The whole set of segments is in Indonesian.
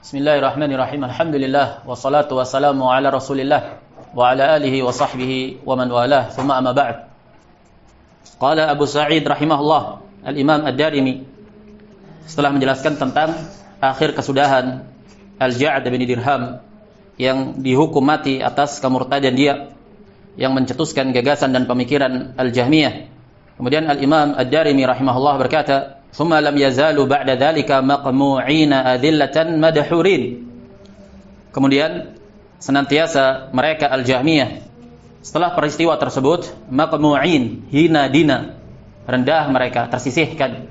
Bismillahirrahmanirrahim. Alhamdulillah wassalatu wassalamu ala Rasulillah wa ala alihi wa sahbihi wa man walah. Tsumma amma ba'd. Qala Abu Sa'id rahimahullah, Al-Imam Ad-Darimi setelah menjelaskan tentang akhir kesudahan Al-Ja'd bin Dirham yang dihukum mati atas kemurtadan dia yang mencetuskan gagasan dan pemikiran Al-Jahmiyah. Kemudian Al-Imam Ad-Darimi rahimahullah berkata, "Tsumma lam yazalu ba'da dzalika maqmu'ina adillatan madhurin." Kemudian senantiasa mereka Al-Jahmiyah setelah peristiwa tersebut maqmu'in, hina dina, rendah mereka, tersisihkan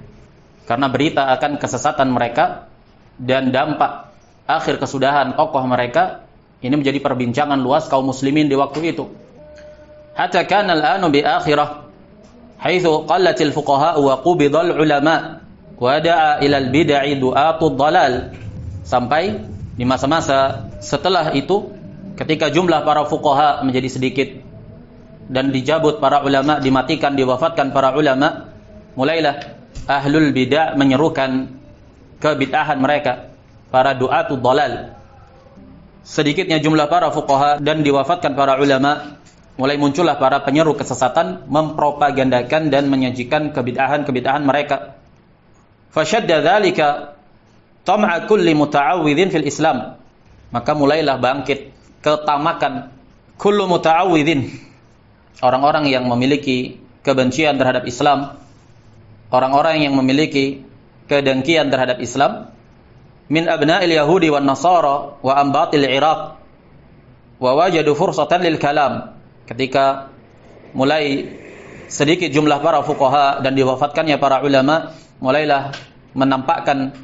karena berita akan kesesatan mereka dan dampak akhir kesudahan tokoh mereka ini menjadi perbincangan luas kaum muslimin di waktu itu. Hatta kana al-anu bi akhirah haitsu qallatil fuqaha wa qubidal ulama wa da'a ilal bid'i du'atud dalal. Sampai di masa-masa setelah itu ketika jumlah para fuqaha menjadi sedikit dan dijabut para ulama, dimatikan, diwafatkan para ulama, mulailah ahlul bid'ah menyerukan kebid'ahan mereka, para du'atud dalal. Sedikitnya jumlah para fuqaha dan diwafatkan para ulama, mulai muncullah para penyeru kesesatan mempropagandakan dan menyajikan kebid'ahan-kebid'ahan mereka. Fashadda dzalika tam'a kulli muta'awwidzin fil Islam. Maka mulailah bangkit ketamakan kullu muta'awwidzin, orang-orang yang memiliki kebencian terhadap Islam, orang-orang yang memiliki kedengkian terhadap Islam, min abna'il yahudi wan nasara wa ambatil Iraq wa wajadu fursatan lil kalam. Ketika mulai sedikit jumlah para fuqaha dan diwafatkannya para ulama, mulailah menampakkan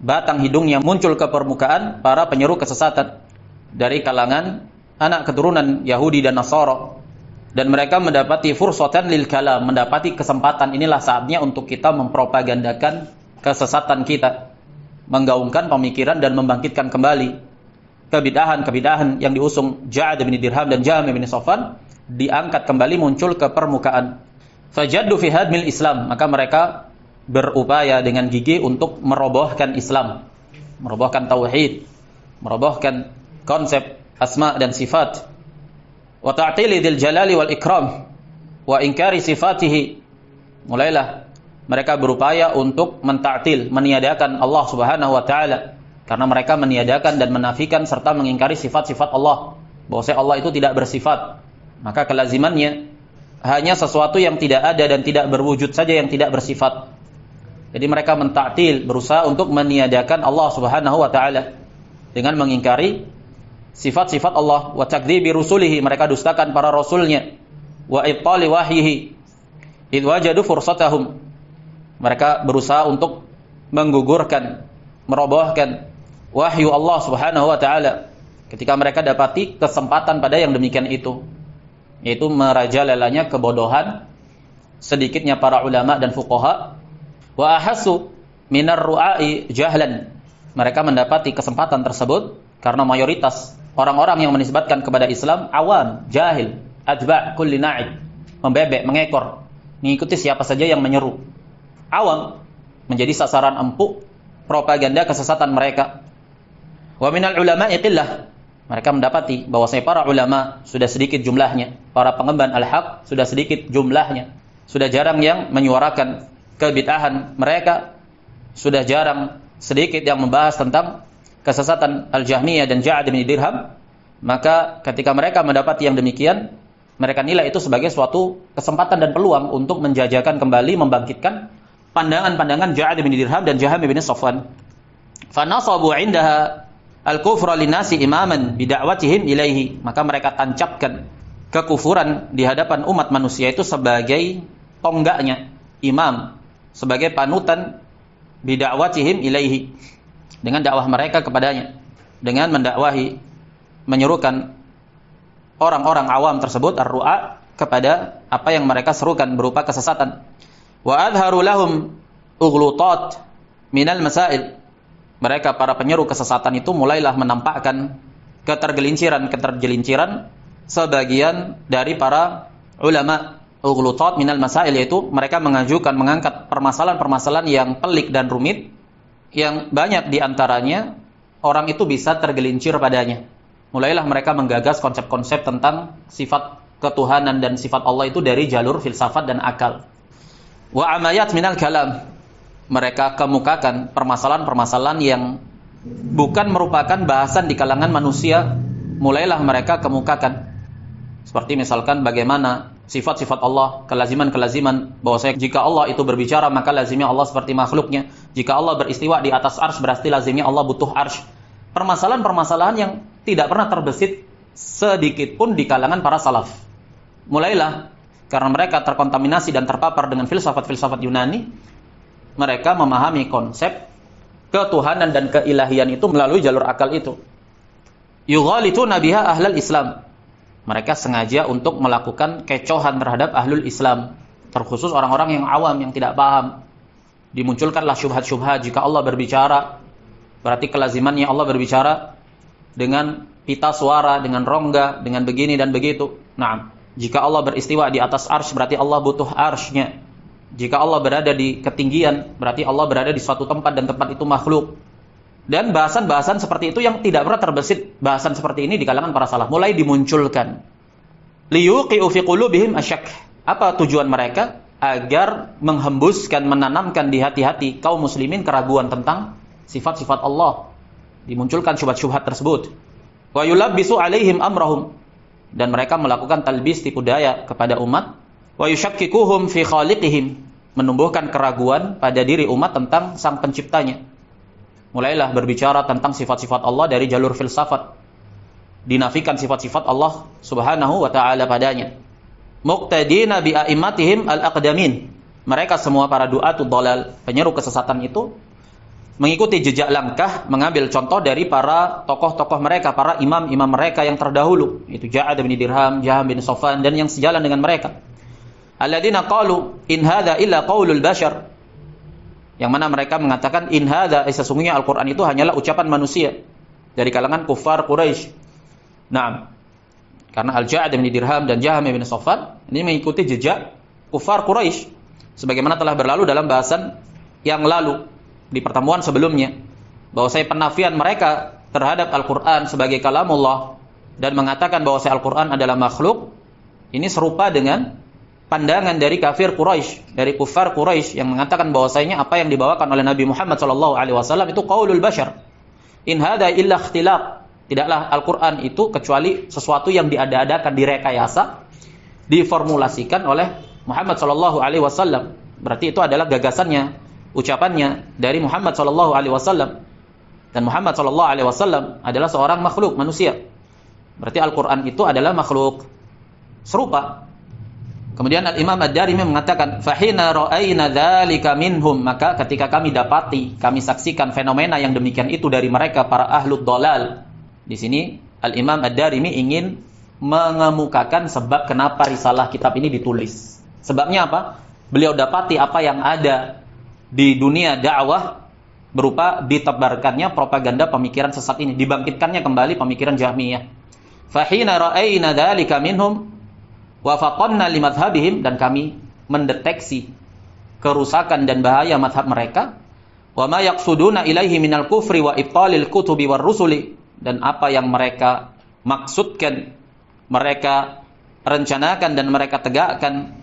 batang hidungnya muncul ke permukaan para penyeru kesesatan dari kalangan anak keturunan Yahudi dan Nasara, dan mereka mendapati fursatan lil kalam, mendapati kesempatan. Inilah saatnya untuk kita mempropagandakan kesesatan kita, menggaungkan pemikiran dan membangkitkan kembali kebid'ahan-kebid'ahan yang diusung Ja'd bin Dirham dan Jahm bin Safwan, diangkat kembali, muncul ke permukaan. Fajaddu fi hadmil Islam, maka mereka berupaya dengan gigih untuk merobohkan Islam, merobohkan tauhid, merobohkan konsep asma dan sifat. Wa ta'tili dzil jalali wal ikram wa inkari sifatihi. Mulailah mereka berupaya untuk mentaktil, meniadakan Allah Subhanahu wa taala, karena mereka meniadakan dan menafikan serta mengingkari sifat-sifat Allah, bahwasanya Allah itu tidak bersifat. Maka kelazimannya hanya sesuatu yang tidak ada dan tidak berwujud saja yang tidak bersifat. Jadi mereka mentaktil, berusaha untuk meniadakan Allah Subhanahu wa taala dengan mengingkari sifat-sifat Allah. Wa takdzibi rusulihi, mereka dustakan para rasulnya. Wa ibtali wahyihi id wajadu fursatahum, mereka berusaha untuk menggugurkan, merobohkan wahyu Allah Subhanahu wa taala ketika mereka dapati kesempatan pada yang demikian itu, yaitu merajalelanya kebodohan sedikitnya para ulama dan fuqaha. Wa ahassu minar ru'ai jahlan, mereka mendapati kesempatan tersebut karena mayoritas orang-orang yang menisbatkan kepada Islam awam, jahil, atba' kulli na'id, membebek, mengekor, mengikuti siapa saja yang menyeru. Awam menjadi sasaran empuk propaganda kesesatan mereka. Wa minal ulama'i qillah, mereka mendapati bahwasanya para ulama sudah sedikit jumlahnya, para pengemban al-haq sudah sedikit jumlahnya, sudah jarang yang menyuarakan kebid'ahan mereka, sudah jarang sedikit yang membahas tentang kesesatan Al-Jahmiyah dan Ja'd bin Dirham. Maka ketika mereka mendapati yang demikian, mereka nilai itu sebagai suatu kesempatan dan peluang untuk menjajakan kembali, membangkitkan pandangan-pandangan Ja'd bin Dirham dan Jahm bin Safwan. Fa nasabu 'indaha al-kufra linnasi imaman bida'watihim ilaihi, maka mereka tancapkan kekufuran di hadapan umat manusia itu sebagai tonggaknya, imam, sebagai panutan bida'watihim ilaihi, dengan dakwah mereka kepadanya, dengan mendakwahi, menyerukan orang-orang awam tersebut ar-ru'a kepada apa yang mereka serukan berupa kesesatan. Wa adharu lahum ughlutat minal masail, mereka para penyeru kesesatan itu mulailah menampakkan ketergelinciran sebagian dari para ulama. Ughlutat minal masail, yaitu mereka mengangkat permasalahan-permasalahan yang pelik dan rumit, yang banyak diantaranya orang itu bisa tergelincir padanya. Mulailah mereka menggagas konsep-konsep tentang sifat ketuhanan dan sifat Allah itu dari jalur filsafat dan akal. Wa amayat minal kalam. Mereka kemukakan permasalahan-permasalahan yang bukan merupakan bahasan di kalangan manusia. Mulailah mereka kemukakan. Seperti misalkan bagaimana sifat-sifat Allah, kelaziman-kelaziman, bahwasanya jika Allah itu berbicara maka lazimnya Allah seperti makhluknya. Jika Allah beristiwa di atas arsy berarti lazimnya Allah butuh arsy. Permasalahan-permasalahan yang tidak pernah terbesit sedikit pun di kalangan para salaf. Mulailah karena mereka terkontaminasi dan terpapar dengan filsafat-filsafat Yunani, mereka memahami konsep ketuhanan dan keilahian itu melalui jalur akal itu. Yughalituna biha ahlal Islam. Mereka sengaja untuk melakukan kecohan terhadap ahlul Islam, terkhusus orang-orang yang awam, yang tidak paham. Dimunculkanlah syubhat-syubhat. Jika Allah berbicara, berarti kelazimannya Allah berbicara dengan pita suara, dengan rongga, dengan begini dan begitu. Nah, jika Allah beristiwa di atas arsy, berarti Allah butuh arsy-nya. Jika Allah berada di ketinggian, berarti Allah berada di suatu tempat dan tempat itu makhluk. Dan bahasan-bahasan seperti itu yang tidak pernah terbesit bahasan seperti ini di kalangan para salaf mulai dimunculkan. Liyuqi'u fi qulubihim asyak. Apa tujuan mereka? Agar menghembuskan, menanamkan di hati-hati kaum muslimin keraguan tentang sifat-sifat Allah. Dimunculkan syubhat-syubhat tersebut. Wa yulabbisu alaihim amrahum. Dan mereka melakukan talbis, tipu daya kepada umat. Wa yushakkikuhum fi khaliqihim. Menumbuhkan keraguan pada diri umat tentang sang penciptanya. Mulailah berbicara tentang sifat-sifat Allah dari jalur filsafat. Dinafikan sifat-sifat Allah subhanahu wa ta'ala padanya. Muqtadina bi a'immatihim al-aqdamin. Mereka semua para du'atul dhalal, penyeru kesesatan itu, mengikuti jejak langkah, mengambil contoh dari para tokoh-tokoh mereka, para imam-imam mereka yang terdahulu. Itu Ja'ad bin Dirham, Jaham bin Safwan, dan yang sejalan dengan mereka. Alladzina qalu in hadza illa qaulul bashar. Yang mana mereka mengatakan in hadza, sesungguhnya Al-Qur'an itu hanyalah ucapan manusia dari kalangan kufar Quraisy. Nah, karena Al-Ja'ad bin Dirham dan Jaham bin Safwan ini mengikuti jejak kufar Quraisy sebagaimana telah berlalu dalam bahasan yang lalu di pertemuan sebelumnya, bahwa saya penafian mereka terhadap Al-Qur'an sebagai kalamullah dan mengatakan bahwa Al-Qur'an adalah makhluk, ini serupa dengan pandangan dari kafir Quraisy, dari kufar Quraisy yang mengatakan bahwasanya apa yang dibawakan oleh Nabi Muhammad SAW itu qaulul bashar. In hadza illa ikhtilaq. Tidaklah Al-Qur'an itu kecuali sesuatu yang diada-adakan, direkayasa, diformulasikan oleh Muhammad SAW. Berarti itu adalah gagasannya, ucapannya dari Muhammad SAW. Dan Muhammad SAW adalah seorang makhluk manusia. Berarti Al-Qur'an itu adalah makhluk serupa. Kemudian Al-Imam Ad-Darimi mengatakan, "Fahina ra'ayna dzalika minhum." Maka ketika kami dapati, kami saksikan fenomena yang demikian itu dari mereka para ahlud dhalal. Di sini Al-Imam Ad-Darimi ingin mengemukakan sebab kenapa risalah kitab ini ditulis. Sebabnya apa? Beliau dapati apa yang ada di dunia dakwah berupa ditebarkannya propaganda pemikiran sesat ini, dibangkitkannya kembali pemikiran Jahmiyah. Fahina ra'ayna dzalika minhum wa faqanna limadhhabihim, dan kami mendeteksi kerusakan dan bahaya madhab mereka, wa ma yaqsuduna ilaihi minal kufri wa ibtalil kutubi war rusuli, dan apa yang mereka maksudkan, mereka rencanakan dan mereka tegakkan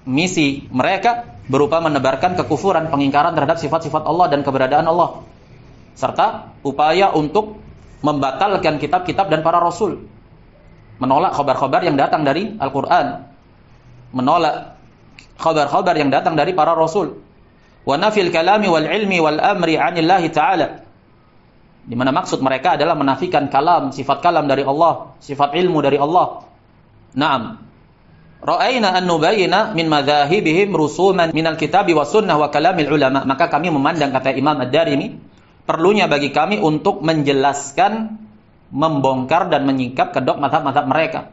misi mereka berupa menebarkan kekufuran, pengingkaran terhadap sifat-sifat Allah dan keberadaan Allah, serta upaya untuk membatalkan kitab-kitab dan para rasul, menolak khabar-khabar yang datang dari Al-Qur'an, menolak khabar-khabar yang datang dari para rasul, wa nafil kalami wal ilmi wal amri 'anillahi ta'ala, di mana maksud mereka adalah menafikan kalam, sifat kalam dari Allah, sifat ilmu dari Allah. Naam. Ra'ayna an nubayyina min madzahibihim rusuman minal kitabi was sunnah wa kalamil ulama. Maka kami memandang, kata Imam Ad-Darimi, perlunya bagi kami untuk menjelaskan, membongkar dan menyingkap kedok mazhab-mazhab mereka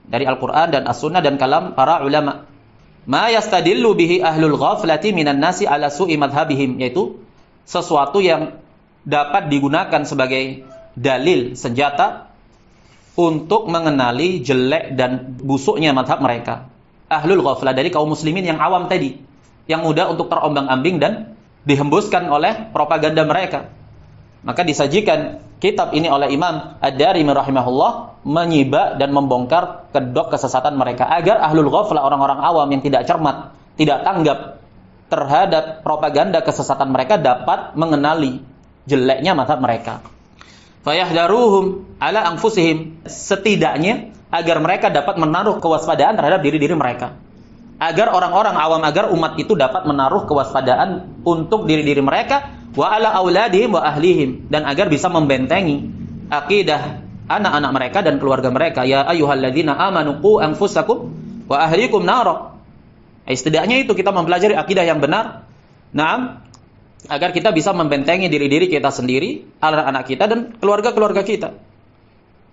dari Al-Qur'an dan As-Sunnah dan kalam para ulama. Ma yastadillu bihi ahlul ghaflati minan nasi ala su'i madhhabihim, yaitu sesuatu yang dapat digunakan sebagai dalil, senjata untuk mengenali jelek dan busuknya mazhab mereka. Ahlul ghaflah dari kaum muslimin yang awam tadi, yang mudah untuk terombang-ambing dan dihembuskan oleh propaganda mereka. Maka disajikan kitab ini oleh Imam Ad-Darimi rahimahullah, menyibak dan membongkar kedok kesesatan mereka agar ahlul ghaflah, orang-orang awam yang tidak cermat, tidak tanggap terhadap propaganda kesesatan mereka, dapat mengenali jeleknya mazhab mereka. Fayahdaruhum ala anfusihim, setidaknya agar mereka dapat menaruh kewaspadaan terhadap diri-diri mereka. Agar orang-orang awam, agar umat itu dapat menaruh kewaspadaan untuk diri-diri mereka, wa ala auladihim wa ahlihim, dan agar bisa membentengi akidah anak-anak mereka dan keluarga mereka. Ya ayyuhalladzina amanu qu anfusakum wa ahlikum nar. Setidaknya itu kita mempelajari akidah yang benar. Naam, agar kita bisa membentengi diri-diri kita sendiri, anak-anak kita dan keluarga-keluarga kita.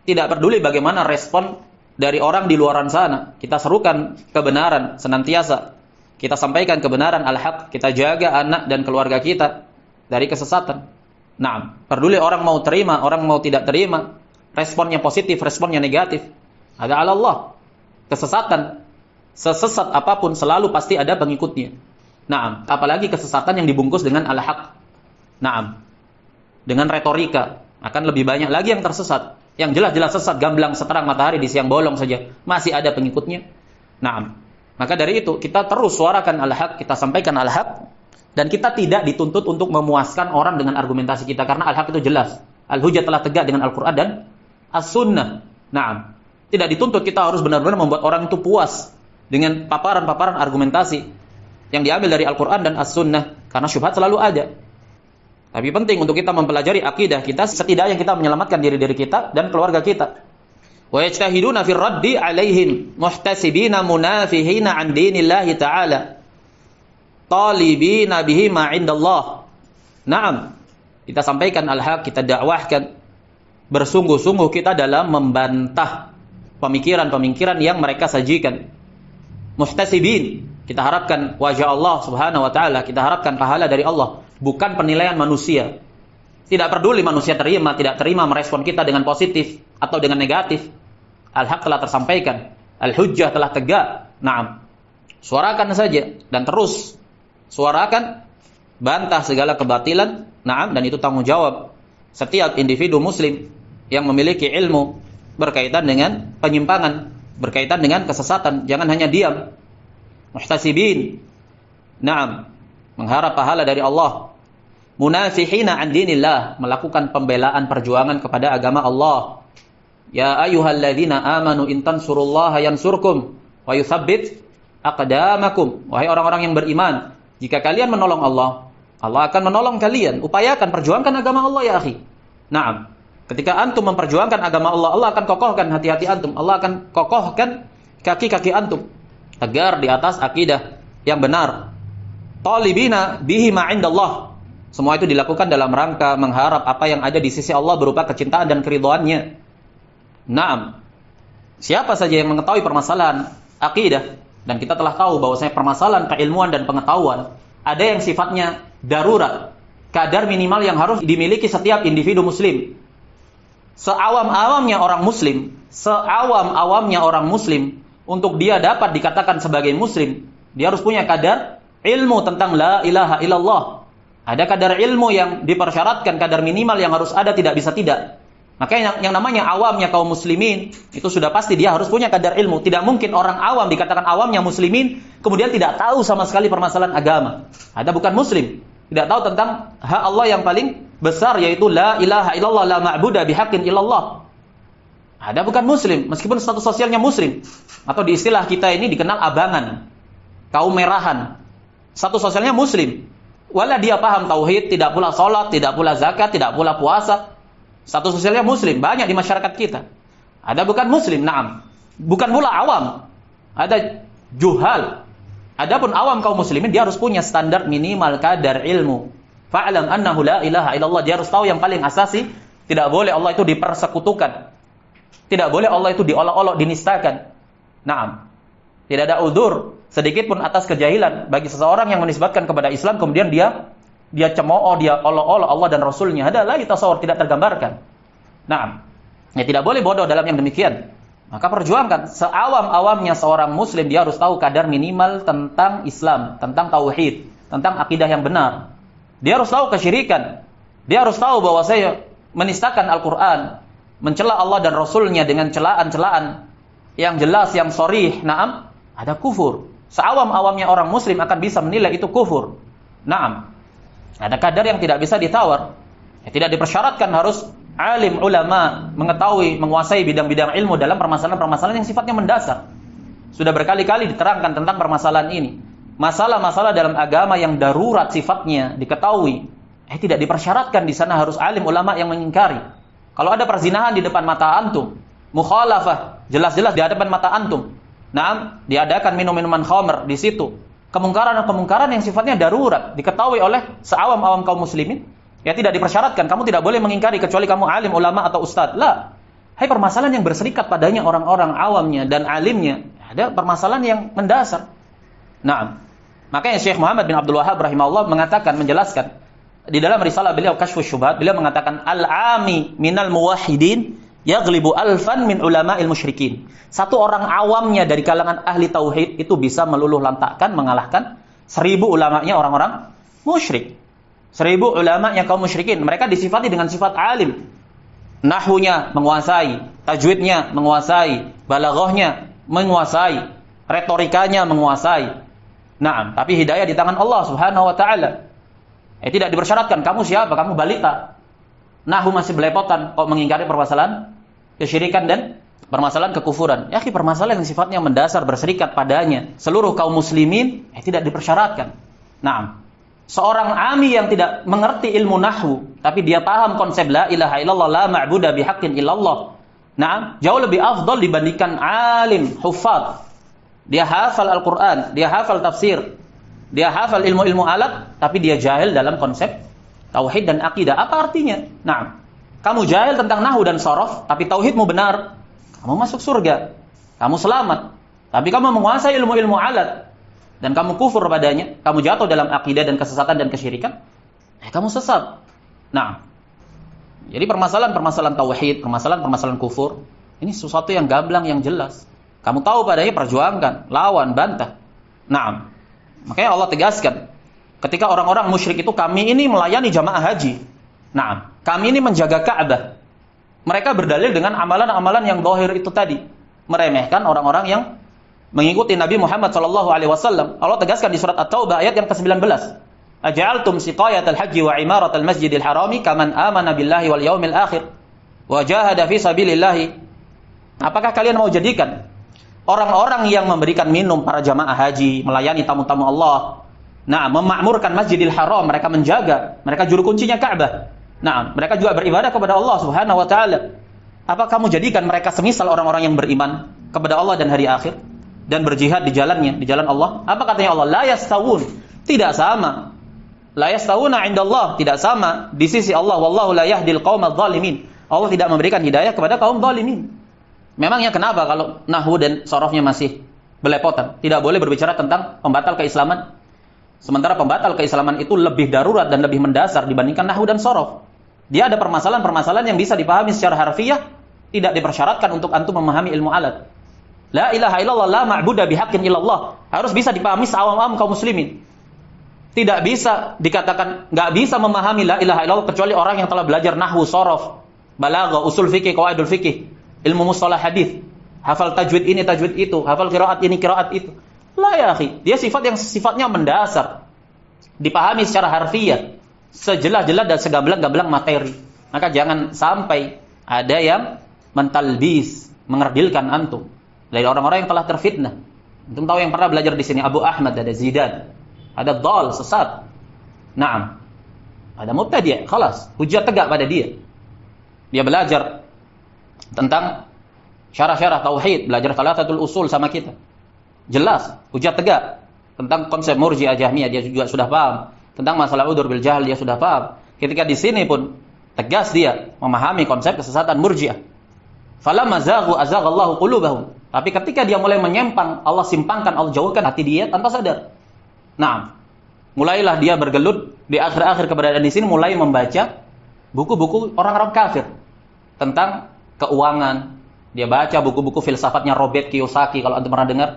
Tidak peduli bagaimana respon dari orang di luaran sana, kita serukan kebenaran senantiasa. Kita sampaikan kebenaran al-haq, kita jaga anak dan keluarga kita dari kesesatan. Nah, peduli orang mau terima, orang mau tidak terima, responnya positif, responnya negatif, ada ala Allah. Kesesatan, sesesat apapun selalu pasti ada pengikutnya. Nah, apalagi kesesatan yang dibungkus dengan al-haq. Nah, dengan retorika, akan lebih banyak lagi yang tersesat. Yang jelas-jelas sesat, gamblang seterang matahari di siang bolong saja masih ada pengikutnya. Nah, maka dari itu kita terus suarakan al-haq, kita sampaikan al-haq. Dan kita tidak dituntut untuk memuaskan orang dengan argumentasi kita, karena al-haq itu jelas. Al-hujjah telah tegak dengan Al-Quran dan As-Sunnah. Nah, tidak dituntut kita harus benar-benar membuat orang itu puas dengan paparan-paparan argumentasi yang diambil dari Al-Quran dan As-Sunnah, karena syubhat selalu ada. Tapi penting untuk kita mempelajari akidah kita, setidaknya kita menyelamatkan diri-diri kita dan keluarga kita. Wa yajtahiduna fir raddi alaihim muhtasibina munafihina an dinillahi ta'ala talibina bihi ma indallah. Naam, kita sampaikan al-haq, kita dakwahkan, bersungguh-sungguh kita dalam membantah pemikiran-pemikiran yang mereka sajikan. Muhtasibin, kita harapkan wajah Allah subhanahu wa ta'ala, kita harapkan pahala dari Allah, bukan penilaian manusia. Tidak peduli manusia terima, tidak terima, merespon kita dengan positif atau dengan negatif. Al-haq telah tersampaikan, al-hujjah telah tegak. Naam, suarakan saja dan terus suarakan, bantah segala kebatilan. Naam, dan itu tanggung jawab setiap individu muslim yang memiliki ilmu berkaitan dengan penyimpangan, berkaitan dengan kesesatan. Jangan hanya diam. Muhtasibin, naam, mengharap pahala dari Allah. Munafihina an dinillah, melakukan pembelaan perjuangan kepada agama Allah. Ya ayyuhalladzina amanu in tansurullaha yansurkum wa yutsabbit aqdamakum. Wahai orang-orang yang beriman, jika kalian menolong Allah, Allah akan menolong kalian. Upayakan, perjuangkan agama Allah ya akhi. Naam. Ketika antum memperjuangkan agama Allah, Allah akan kokohkan hati-hati antum. Allah akan kokohkan kaki-kaki antum tegar di atas akidah yang benar. Talibina bihi ma indallah. Semua itu dilakukan dalam rangka mengharap apa yang ada di sisi Allah berupa kecintaan dan keridhaannya. Naam. Siapa saja yang mengetahui permasalahan akidah, dan kita telah tahu bahwasanya permasalahan keilmuan dan pengetahuan ada yang sifatnya darurat, kadar minimal yang harus dimiliki setiap individu muslim. Seawam-awamnya orang muslim, untuk dia dapat dikatakan sebagai muslim, dia harus punya kadar ilmu tentang la ilaha illallah. Ada kadar ilmu yang dipersyaratkan, kadar minimal yang harus ada, tidak bisa tidak. Maka yang namanya awamnya kaum muslimin, itu sudah pasti dia harus punya kadar ilmu. Tidak mungkin orang awam dikatakan awamnya muslimin, kemudian tidak tahu sama sekali permasalahan agama. Ada bukan muslim, tidak tahu tentang hak Allah yang paling besar, yaitu la ilaha illallah, la ma'buda bihaqqin illallah. Ada bukan muslim, meskipun status sosialnya muslim, atau di istilah kita ini dikenal abangan, kaum merahan. Status sosialnya muslim, wala dia paham tauhid, tidak pula sholat, tidak pula zakat, tidak pula puasa. Status sosialnya muslim, banyak di masyarakat kita. Ada bukan muslim, naam. Bukan pula awam, ada juhal. Adapun awam kaum muslimin, dia harus punya standar minimal kadar ilmu. Fa'lam annahu la ilaha illallah, dia harus tahu yang paling asasi, tidak boleh Allah itu dipersekutukan. Tidak boleh Allah itu diolok-olok, dinistakan. Naam. Tidak ada udzur sedikit pun atas kejahilan bagi seseorang yang menisbatkan kepada Islam, kemudian dia cemooh, dia olok-olok Allah dan Rasulnya. Ada lagi tasawur, tidak tergambarkan. Nah, ya tidak boleh bodoh dalam yang demikian. Maka perjuangkan. Seawam-awamnya seorang muslim, dia harus tahu kadar minimal tentang Islam, tentang tauhid, tentang akidah yang benar. Dia harus tahu kesyirikan. Dia harus tahu bahwa saya menistakan Al-Quran, mencela Allah dan Rasulnya dengan celaan-celaan yang jelas, yang sharih, na'am, ada kufur. Seawam-awamnya orang muslim akan bisa menilai itu kufur. Na'am. Ada kadar yang tidak bisa ditawar. Ya, tidak dipersyaratkan harus alim, ulama, mengetahui, menguasai bidang-bidang ilmu dalam permasalahan-permasalahan yang sifatnya mendasar. Sudah berkali-kali diterangkan tentang permasalahan ini. Masalah-masalah dalam agama yang darurat sifatnya diketahui, tidak dipersyaratkan di sana harus alim ulama yang mengingkari. Kalau ada perzinahan di depan mata antum, mukhalafah jelas-jelas di hadapan mata antum, naam, diadakan minum-minuman khamr di situ, kemungkaran yang sifatnya darurat diketahui oleh seawam-awam kaum muslimin, ya tidak dipersyaratkan kamu tidak boleh mengingkari kecuali kamu alim ulama atau ustadz. La. Hai, permasalahan yang berserikat padanya orang-orang awamnya dan alimnya, ada permasalahan yang mendasar. Naam. Makanya Syekh Muhammad bin Abdul Wahhab rahimahullah mengatakan, menjelaskan di dalam risalah beliau Kashfus Syubhat, beliau mengatakan al-ami minal muwahhidin yaghlibu alfan min ulama'il musyrikin. Satu orang awamnya dari kalangan ahli tauhid itu bisa meluluh lantakkan, mengalahkan 1000 ulamanya orang-orang musyrik. 1000 ulamanya kaum musyrikin. Mereka disifati dengan sifat alim. Nahwunya menguasai, tajwidnya menguasai, balaghahnya menguasai, retorikanya menguasai. Naam, tapi hidayah di tangan Allah Subhanahu wa taala. Tidak dipersyaratkan kamu siapa, kamu balita. Nahwu masih belepotan kok mengingkari permasalahan kesyirikan dan permasalahan kekufuran. Ya, permasalahan yang sifatnya mendasar berserikat padanya seluruh kaum muslimin, tidak dipersyaratkan. Naam. Seorang ami yang tidak mengerti ilmu nahwu, tapi dia paham konsep la ilaha illallah, la ma'budu bihaqqin illallah. Naam, jauh lebih afdal dibandingkan alim, hufaz. Dia hafal Al-Quran, dia hafal tafsir, dia hafal ilmu-ilmu alat, tapi dia jahil dalam konsep tauhid dan akidah. Apa artinya? Nah, kamu jahil tentang nahwu dan sorof, tapi tauhidmu benar, kamu masuk surga, kamu selamat. Tapi kamu menguasai ilmu-ilmu alat, dan kamu kufur padanya, kamu jatuh dalam akidah dan kesesatan dan kesyirikan, kamu sesat. Nah, jadi permasalahan-permasalahan tauhid, permasalahan-permasalahan kufur, ini sesuatu yang gamblang, yang jelas. Kamu tahu padanya, perjuangkan, lawan, bantah. Nah, makanya Allah tegaskan, ketika orang-orang musyrik itu, kami ini melayani jamaah haji. Nah, kami ini menjaga Ka'bah. Mereka berdalil dengan amalan-amalan yang zahir itu tadi, meremehkan orang-orang yang mengikuti Nabi Muhammad SAW. Allah tegaskan di surat At-Taubah ayat yang ke-19. Aja'altum siqayatal haji wa imaratal masjidil harami kaman amana billahi wal yaumil akhir wa jahada fi sabilillahi. Apakah kalian mau jadikan orang-orang yang memberikan minum para jamaah haji, melayani tamu-tamu Allah, nah, memakmurkan Masjidil Haram, mereka menjaga, mereka juru kuncinya Ka'bah. Nah, mereka juga beribadah kepada Allah Subhanahu wa taala. Apa kamu jadikan mereka semisal orang-orang yang beriman kepada Allah dan hari akhir dan berjihad di jalannya, di jalan Allah? Apa katanya Allah? La yastawun, tidak sama. La yastawuna 'indallah, tidak sama di sisi Allah. Wallahu la yahdil qaumadz zalimin. Allah tidak memberikan hidayah kepada kaum zalimin. Memangnya kenapa kalau nahwu dan sorofnya masih belepotan? Tidak boleh berbicara tentang pembatal keislaman. Sementara pembatal keislaman itu lebih darurat dan lebih mendasar dibandingkan nahwu dan sorof. Dia ada permasalahan-permasalahan yang bisa dipahami secara harfiah, tidak dipersyaratkan untuk antum memahami ilmu alat. La ilaha illallah, la ma'budu bihaqqin illallah. Harus bisa dipahami seawam-awam kaum muslimin. Tidak bisa dikatakan nggak bisa memahami la ilaha illallah kecuali orang yang telah belajar nahwu, sorof, balaghah, usul fikih, qawaidul fikih, ilmu mustalah hadis, hafal tajwid ini, tajwid itu, hafal qiraat ini, qiraat itu. La ya akhi, dia sifat yang sifatnya mendasar, dipahami secara harfiah, sejelas-jelas dan segamblang-gamblang materi. Maka jangan sampai ada yang mentalbis, mengerdilkan antum dari orang-orang yang telah terfitnah. Antum tahu yang pernah belajar di sini Abu Ahmad, ada Zidan, ada dhal, sesat. Naam. Ada mubtadi', khalas, hujjah tegak pada dia. Dia belajar tentang syarah-syarah tauhid, belajar thalathatul usul sama kita. Jelas, hujjah tegak tentang konsep Murji'ah Jahmiyah dia juga sudah paham. Tentang masalah udzur bil jahl dia sudah paham. Ketika di sini pun tegas dia memahami konsep kesesatan Murji'ah. Falamma zaghu azaghallahu qulubahum. Tapi ketika dia mulai menyimpang, Allah simpangkan, Allah jauhkan hati dia tanpa sadar. Nah, mulailah dia bergelut di akhir-akhir keberadaan di sini, mulai membaca buku-buku orang-orang kafir tentang keuangan. Dia baca buku-buku filsafatnya Robert Kiyosaki, kalau antum pernah dengar.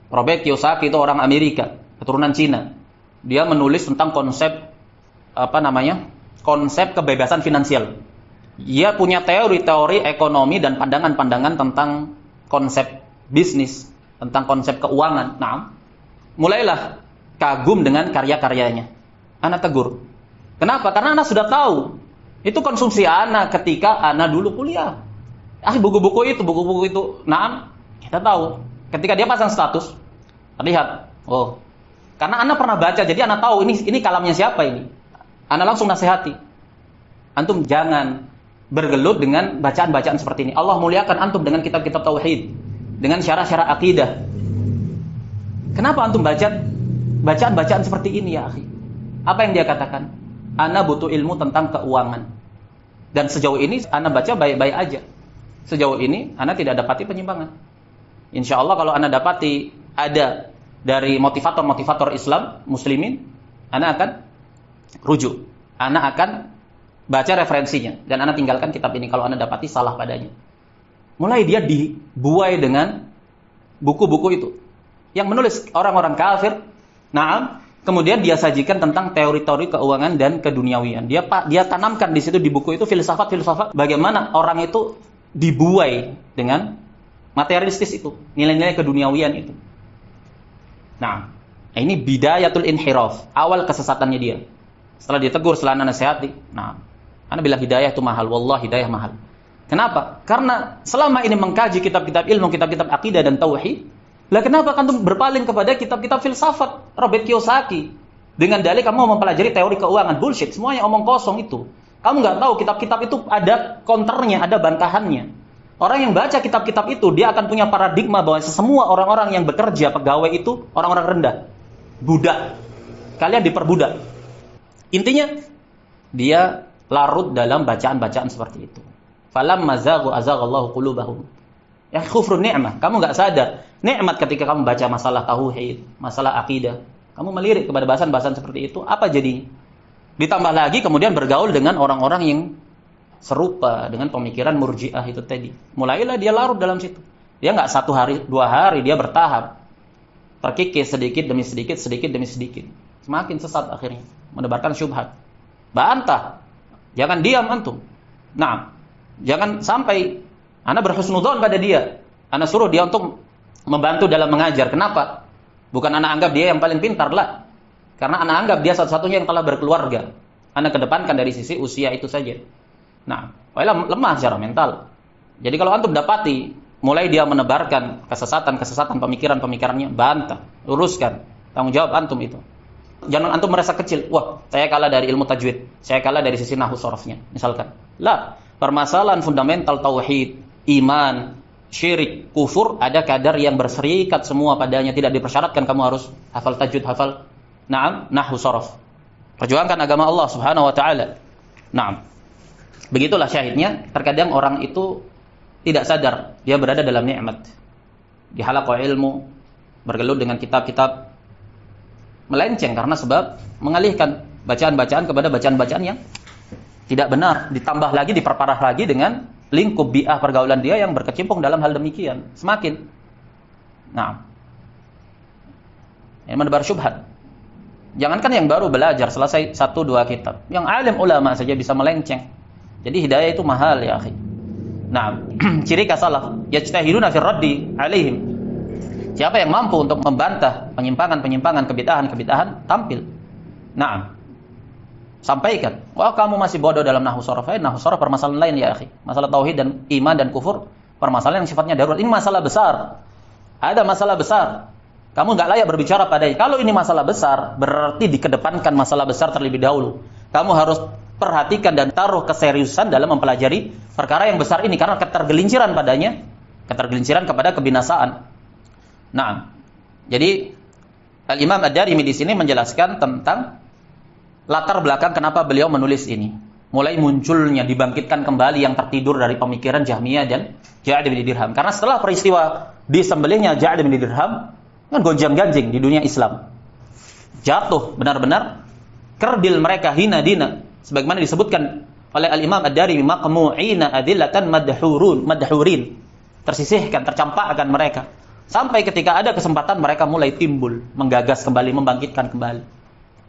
Robert Kiyosaki itu orang Amerika, keturunan Cina. Dia menulis tentang konsep konsep kebebasan finansial. Dia punya teori-teori ekonomi dan pandangan-pandangan tentang konsep bisnis, tentang konsep keuangan. Nah, mulailah kagum dengan karya-karyanya. Ana tegur. Kenapa? Karena ana sudah tahu. Itu konsumsi ana ketika ana dulu kuliah. Buku-buku itu. Nah, kita tahu. Ketika dia pasang status, lihat. Oh, karena ana pernah baca, jadi ana tahu ini kalamnya siapa ini. Ana langsung nasihati. Antum jangan bergelut dengan bacaan-bacaan seperti ini. Allah muliakan antum dengan kitab-kitab tauhid, dengan syarah-syarah akidah. Kenapa antum baca bacaan-bacaan seperti ini ya akhi? Apa yang dia katakan? Ana butuh ilmu tentang keuangan. Dan sejauh ini ana baca baik-baik aja. Sejauh ini ana tidak dapati penyimpangan. Insya Allah kalau ana dapati ada dari motivator-motivator Islam, muslimin, ana akan rujuk. Ana akan baca referensinya. Dan ana tinggalkan kitab ini kalau ana dapati salah padanya. Mulai dia dibuai dengan buku-buku itu. Yang menulis orang-orang kafir. Nah, kemudian dia sajikan tentang teori-teori keuangan dan keduniawian. Dia tanamkan di situ di buku itu filsafat-filsafat bagaimana orang itu dibuai dengan materialistis itu, nilai-nilai keduniawian itu. Nah, ini bidayatul inhiraf, awal kesesatannya dia. Setelah ditegur, setelah ana nasihati, nah, ana bilang hidayah itu mahal, wallah hidayah mahal. Kenapa? Karena selama ini mengkaji kitab-kitab ilmu, kitab-kitab akidah dan tauhid, lah kenapa kamu berpaling kepada kitab-kitab filsafat Robert Kiyosaki dengan dalih kamu mempelajari teori keuangan? Bullshit, semuanya omong kosong itu. Kamu nggak tahu kitab-kitab itu ada counternya, ada bantahannya. Orang yang baca kitab-kitab itu dia akan punya paradigma bahwa semua orang-orang yang bekerja pegawai itu orang-orang rendah, budak. Kalian diperbudak. Intinya dia larut dalam bacaan-bacaan seperti itu. Falamma zaghu azaghallahu qulubahum. Ya kufrun ni'mah. Kamu enggak sadar nikmat ketika kamu baca masalah tauhid, masalah akidah. Kamu melirik kepada bahasan-bahasan seperti itu, apa jadinya? Ditambah lagi kemudian bergaul dengan orang-orang yang serupa dengan pemikiran murji'ah itu tadi. Mulailah dia larut dalam situ. Dia enggak 1 hari, 2 hari, dia bertahap. Terkikis sedikit demi sedikit, sedikit demi sedikit. Semakin sesat akhirnya, menebarkan syubhat. Bantah. Jangan diam antum. Nah, jangan sampai ana berhusnudzon pada dia. Ana suruh dia untuk membantu dalam mengajar. Kenapa? Bukan ana anggap dia yang paling pintar lah. Karena ana anggap dia satu-satunya yang telah berkeluarga. Ana kedepankan dari sisi usia itu saja. Nah, lemah secara mental. Jadi kalau antum dapati mulai dia menebarkan kesesatan pemikiran-pemikirannya, bantah, luruskan. Tanggung jawab antum itu. Jangan antum merasa kecil. Wah, saya kalah dari ilmu tajwid. Saya kalah dari sisi nahwu sharafnya, misalkan. Lah, permasalahan fundamental tauhid, iman, syirik, kufur, ada kadar yang berserikat semua padanya, tidak dipersyaratkan kamu harus hafal tajwid, hafal nahwu sharaf. Perjuangkan agama Allah Subhanahu wa taala. Naam. Begitulah syahidnya, terkadang orang itu tidak sadar dia berada dalam nikmat. Di halaqah ilmu, bergelut dengan kitab-kitab, melenceng karena sebab mengalihkan bacaan-bacaan kepada bacaan-bacaan yang tidak benar, ditambah lagi, diperparah lagi dengan lingkup bi'ah pergaulan dia yang berkecimpung dalam hal demikian. Semakin. Nah. Ini menebar syubhat. Jangankan yang baru belajar, selesai 1-2 kitab. Yang alim ulama saja bisa melenceng. Jadi hidayah itu mahal ya akhi. Nah, ciri kasalaf, yajtahiduna fi raddi alaihim. Siapa yang mampu untuk membantah penyimpangan-penyimpangan, kebid'ahan-kebid'ahan, tampil. Nah, sampaikan. Wah, kamu masih bodoh dalam nahwu sharaf. Nahwu sharaf permasalahan lain ya akhi. Masalah tauhid dan iman dan kufur, permasalahan yang sifatnya darurat. Ini masalah besar. Ada masalah besar. Kamu enggak layak berbicara padanya. Kalau ini masalah besar, berarti dikedepankan masalah besar terlebih dahulu. Kamu harus perhatikan dan taruh keseriusan dalam mempelajari perkara yang besar ini karena ketergelinciran padanya, ketergelinciran kepada kebinasaan. Nah, jadi Al-Imam Ad-Darimi di sini menjelaskan tentang latar belakang kenapa beliau menulis ini. Mulai munculnya, dibangkitkan kembali yang tertidur dari pemikiran Jahmiyah dan Ja'd bin Dirham. Karena setelah peristiwa disembelihnya Ja'd bin Dirham, kan gonjang-ganjing di dunia Islam. Jatuh benar-benar kerdil mereka, hina dina. Sebagaimana disebutkan oleh Al-Imam Ad-Darimi, maqmu'ina adillatan madhurin. Tersisihkan, tercampakkan mereka. Sampai ketika ada kesempatan mereka mulai timbul, menggagas kembali, membangkitkan kembali.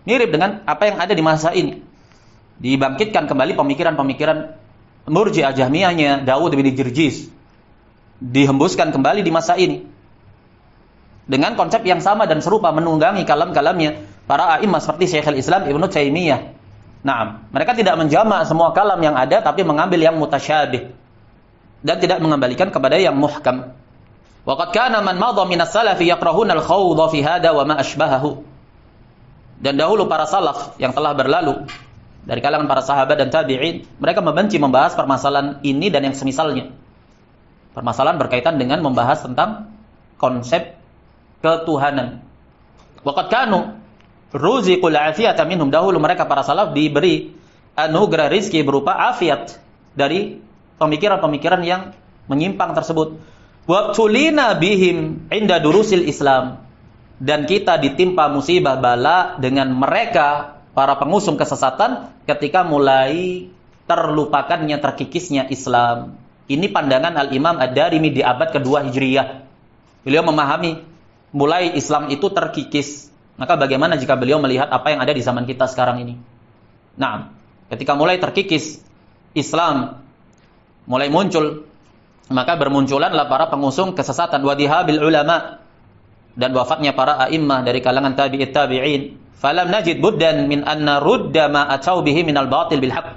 Mirip dengan apa yang ada di masa ini. Dibangkitkan kembali pemikiran-pemikiran Murji'ah Jahmiyahnya Dawud bin Jirjis. Dihembuskan kembali di masa ini. Dengan konsep yang sama dan serupa, menunggangi kalam-kalamnya para a'imah seperti Syekhul Islam Ibnu Taimiyah. Nah, mereka tidak menjamak semua kalam yang ada, tapi mengambil yang mutasyabih dan tidak mengembalikan kepada yang muhkam. Wa qad kana man madha min as-salafi yakrahuna al-khawdha fi hada wa ma ashbahahu. Dan dahulu para salaf yang telah berlalu dari kalangan para sahabat dan tabi'in, mereka membenci membahas permasalahan ini dan yang semisalnya. Permasalahan berkaitan dengan membahas tentang konsep ketuhanan. Wa qad kanu ruziqul afiyata minhum, dahulu mereka para salaf diberi anugerah rizki berupa afiat dari pemikiran-pemikiran yang menyimpang tersebut. Wa tulina bihim inda durusil Islam, dan kita ditimpa musibah bala dengan mereka para pengusung kesesatan ketika mulai terlupakannya, terkikisnya Islam. Ini pandangan Al-Imam Ad-Darimi di abad kedua Hijriyah. Beliau memahami mulai Islam itu terkikis. Maka bagaimana jika beliau melihat apa yang ada di zaman kita sekarang ini? Nah, ketika mulai terkikis Islam, mulai muncul, maka bermunculanlah para pengusung kesesatan, wadihabil ulama, dan wafatnya para a'immah dari kalangan tabi'it tabi'in. Falam najid buddan min anna rudda ma atau bihi minal batil bil haqq.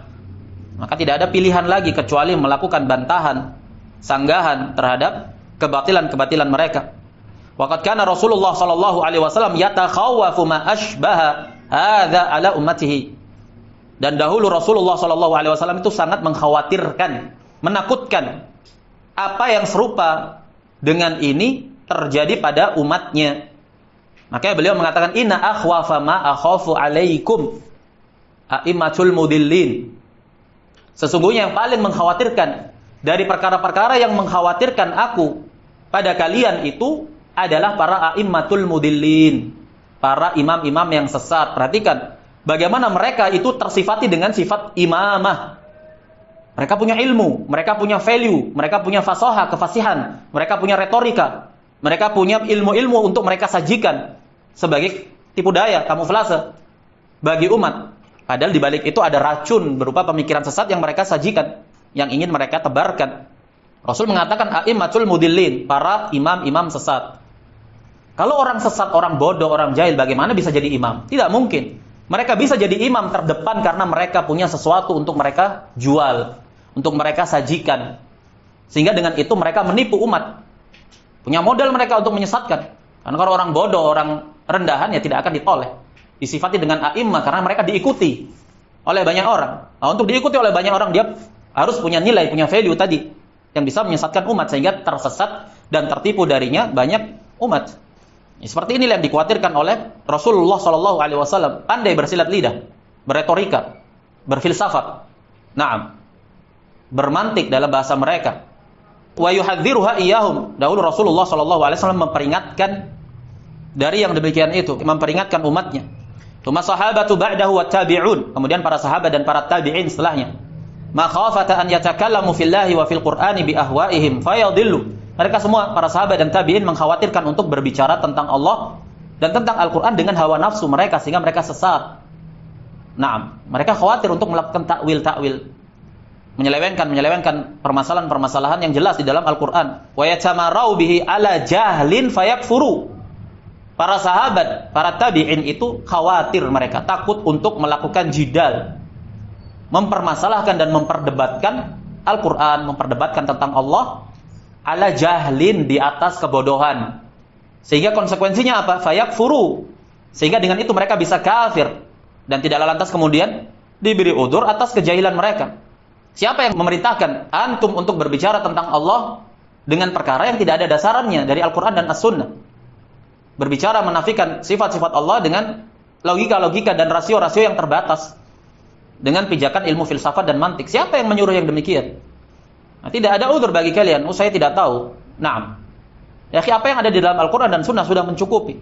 Maka tidak ada pilihan lagi kecuali melakukan bantahan, sanggahan terhadap kebatilan-kebatilan mereka. Waqad kana Rasulullah sallallahu alaihi wasallam yatakhawafu ma ashbaha hadza ala ummatihi. Dan dahulu Rasulullah sallallahu alaihi wasallam itu sangat mengkhawatirkan, menakutkan apa yang serupa dengan ini terjadi pada umatnya. Makanya beliau mengatakan inna akhwafa ma akhafu alaikum a'immatul mudillin. Sesungguhnya yang paling mengkhawatirkan dari perkara-perkara yang mengkhawatirkan aku pada kalian itu adalah para a'immatul mudillin, para imam-imam yang sesat. Perhatikan bagaimana mereka itu tersifati dengan sifat imamah. Mereka punya ilmu, mereka punya value, mereka punya fasahah, kefasihan, mereka punya retorika, mereka punya ilmu-ilmu untuk mereka sajikan sebagai tipu daya, kamuflase bagi umat. Padahal di balik itu ada racun berupa pemikiran sesat yang mereka sajikan, yang ingin mereka tebarkan. Rasul mengatakan a'immatul mudillin, para imam-imam sesat. Kalau orang sesat, orang bodoh, orang jahil, bagaimana bisa jadi imam? Tidak mungkin. Mereka bisa jadi imam terdepan karena mereka punya sesuatu untuk mereka jual, untuk mereka sajikan. Sehingga dengan itu mereka menipu umat. Punya modal mereka untuk menyesatkan. Karena kalau orang bodoh, orang rendahan, ya tidak akan ditoleh. Disifati dengan a'immah karena mereka diikuti oleh banyak orang. Nah, untuk diikuti oleh banyak orang, dia harus punya nilai, punya value tadi, yang bisa menyesatkan umat sehingga tersesat dan tertipu darinya banyak umat. Seperti inilah yang dikhawatirkan oleh Rasulullah SAW. Pandai bersilat lidah, berretorika, berfilsafat, bermantik dalam bahasa mereka. Wa yuhadziruha iyyahum. Dahulu Rasulullah SAW memperingatkan dari yang demikian itu, memperingatkan umatnya. Tsumma sahabatu ba'dahu wat tabi'un. Kemudian para sahabat dan para tabi'in setelahnya. Makhafata an yatakallamu fillahi wa fil Qur'ani bi ahwa'ihim fayadillu. Mereka semua, para sahabat dan tabi'in, mengkhawatirkan untuk berbicara tentang Allah dan tentang Al-Quran dengan hawa nafsu mereka, sehingga mereka sesat. Mereka khawatir untuk melakukan takwil, menyelewengkan permasalahan-permasalahan yang jelas di dalam Al-Quran. Wa yatamarau bihi ala jahlin fayakfuru. Para sahabat, para tabi'in itu khawatir, mereka takut untuk melakukan jidal, mempermasalahkan dan memperdebatkan Al-Quran, memperdebatkan tentang Allah ala jahlin, di atas kebodohan. Sehingga konsekuensinya apa? Fayakfuru. Sehingga dengan itu mereka bisa kafir dan tidak lantas kemudian diberi udzur atas kejahilan mereka. Siapa yang memerintahkan antum untuk berbicara tentang Allah dengan perkara yang tidak ada dasarannya dari Al-Quran dan As-Sunnah? Berbicara menafikan sifat-sifat Allah dengan logika-logika dan rasio-rasio yang terbatas, dengan pijakan ilmu filsafat dan mantik. Siapa yang menyuruh yang demikian? Tidak ada udzur bagi kalian. Saya tidak tahu. Ya, apa yang ada di dalam Al-Quran dan Sunnah sudah mencukupi.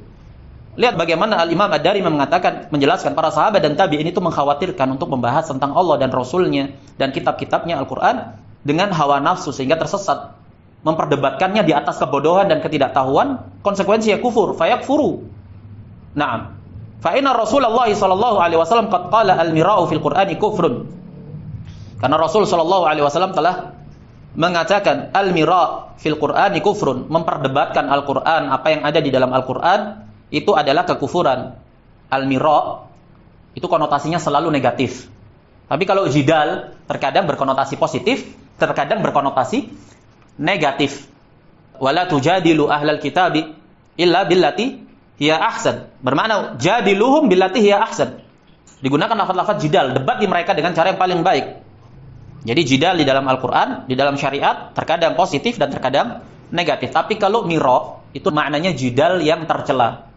Lihat bagaimana Al-Imam Ad-Darimi mengatakan, menjelaskan para sahabat dan tabi'in itu mengkhawatirkan untuk membahas tentang Allah dan Rasulnya dan kitab-kitabnya Al-Quran dengan hawa nafsu sehingga tersesat. Memperdebatkannya di atas kebodohan dan ketidaktahuan, konsekuensinya kufur, fayakfuru. Fa inna Rasulullah sallallahu alaihi wasallam qad qala al-mira'u fil Qur'ani kufrun. Karena Rasul sallallahu alaihi wasallam telah mengatakan al-mira' fil Qur'ani kufrun, memperdebatkan Al-Qur'an, apa yang ada di dalam Al-Qur'an itu adalah kekufuran. Al-mira' itu konotasinya selalu negatif. Tapi kalau jidal terkadang berkonotasi positif, terkadang berkonotasi negatif. Wala tujadilu ahlal kitabi illa billati hiya ahsan. Bermakna jadiluhum billati hiya ahsan. Digunakan lafaz-lafaz jidal, debat di mereka dengan cara yang paling baik. Jadi jidal di dalam Al-Qur'an, di dalam syariat terkadang positif dan terkadang negatif. Tapi kalau mira itu maknanya jidal yang tercela.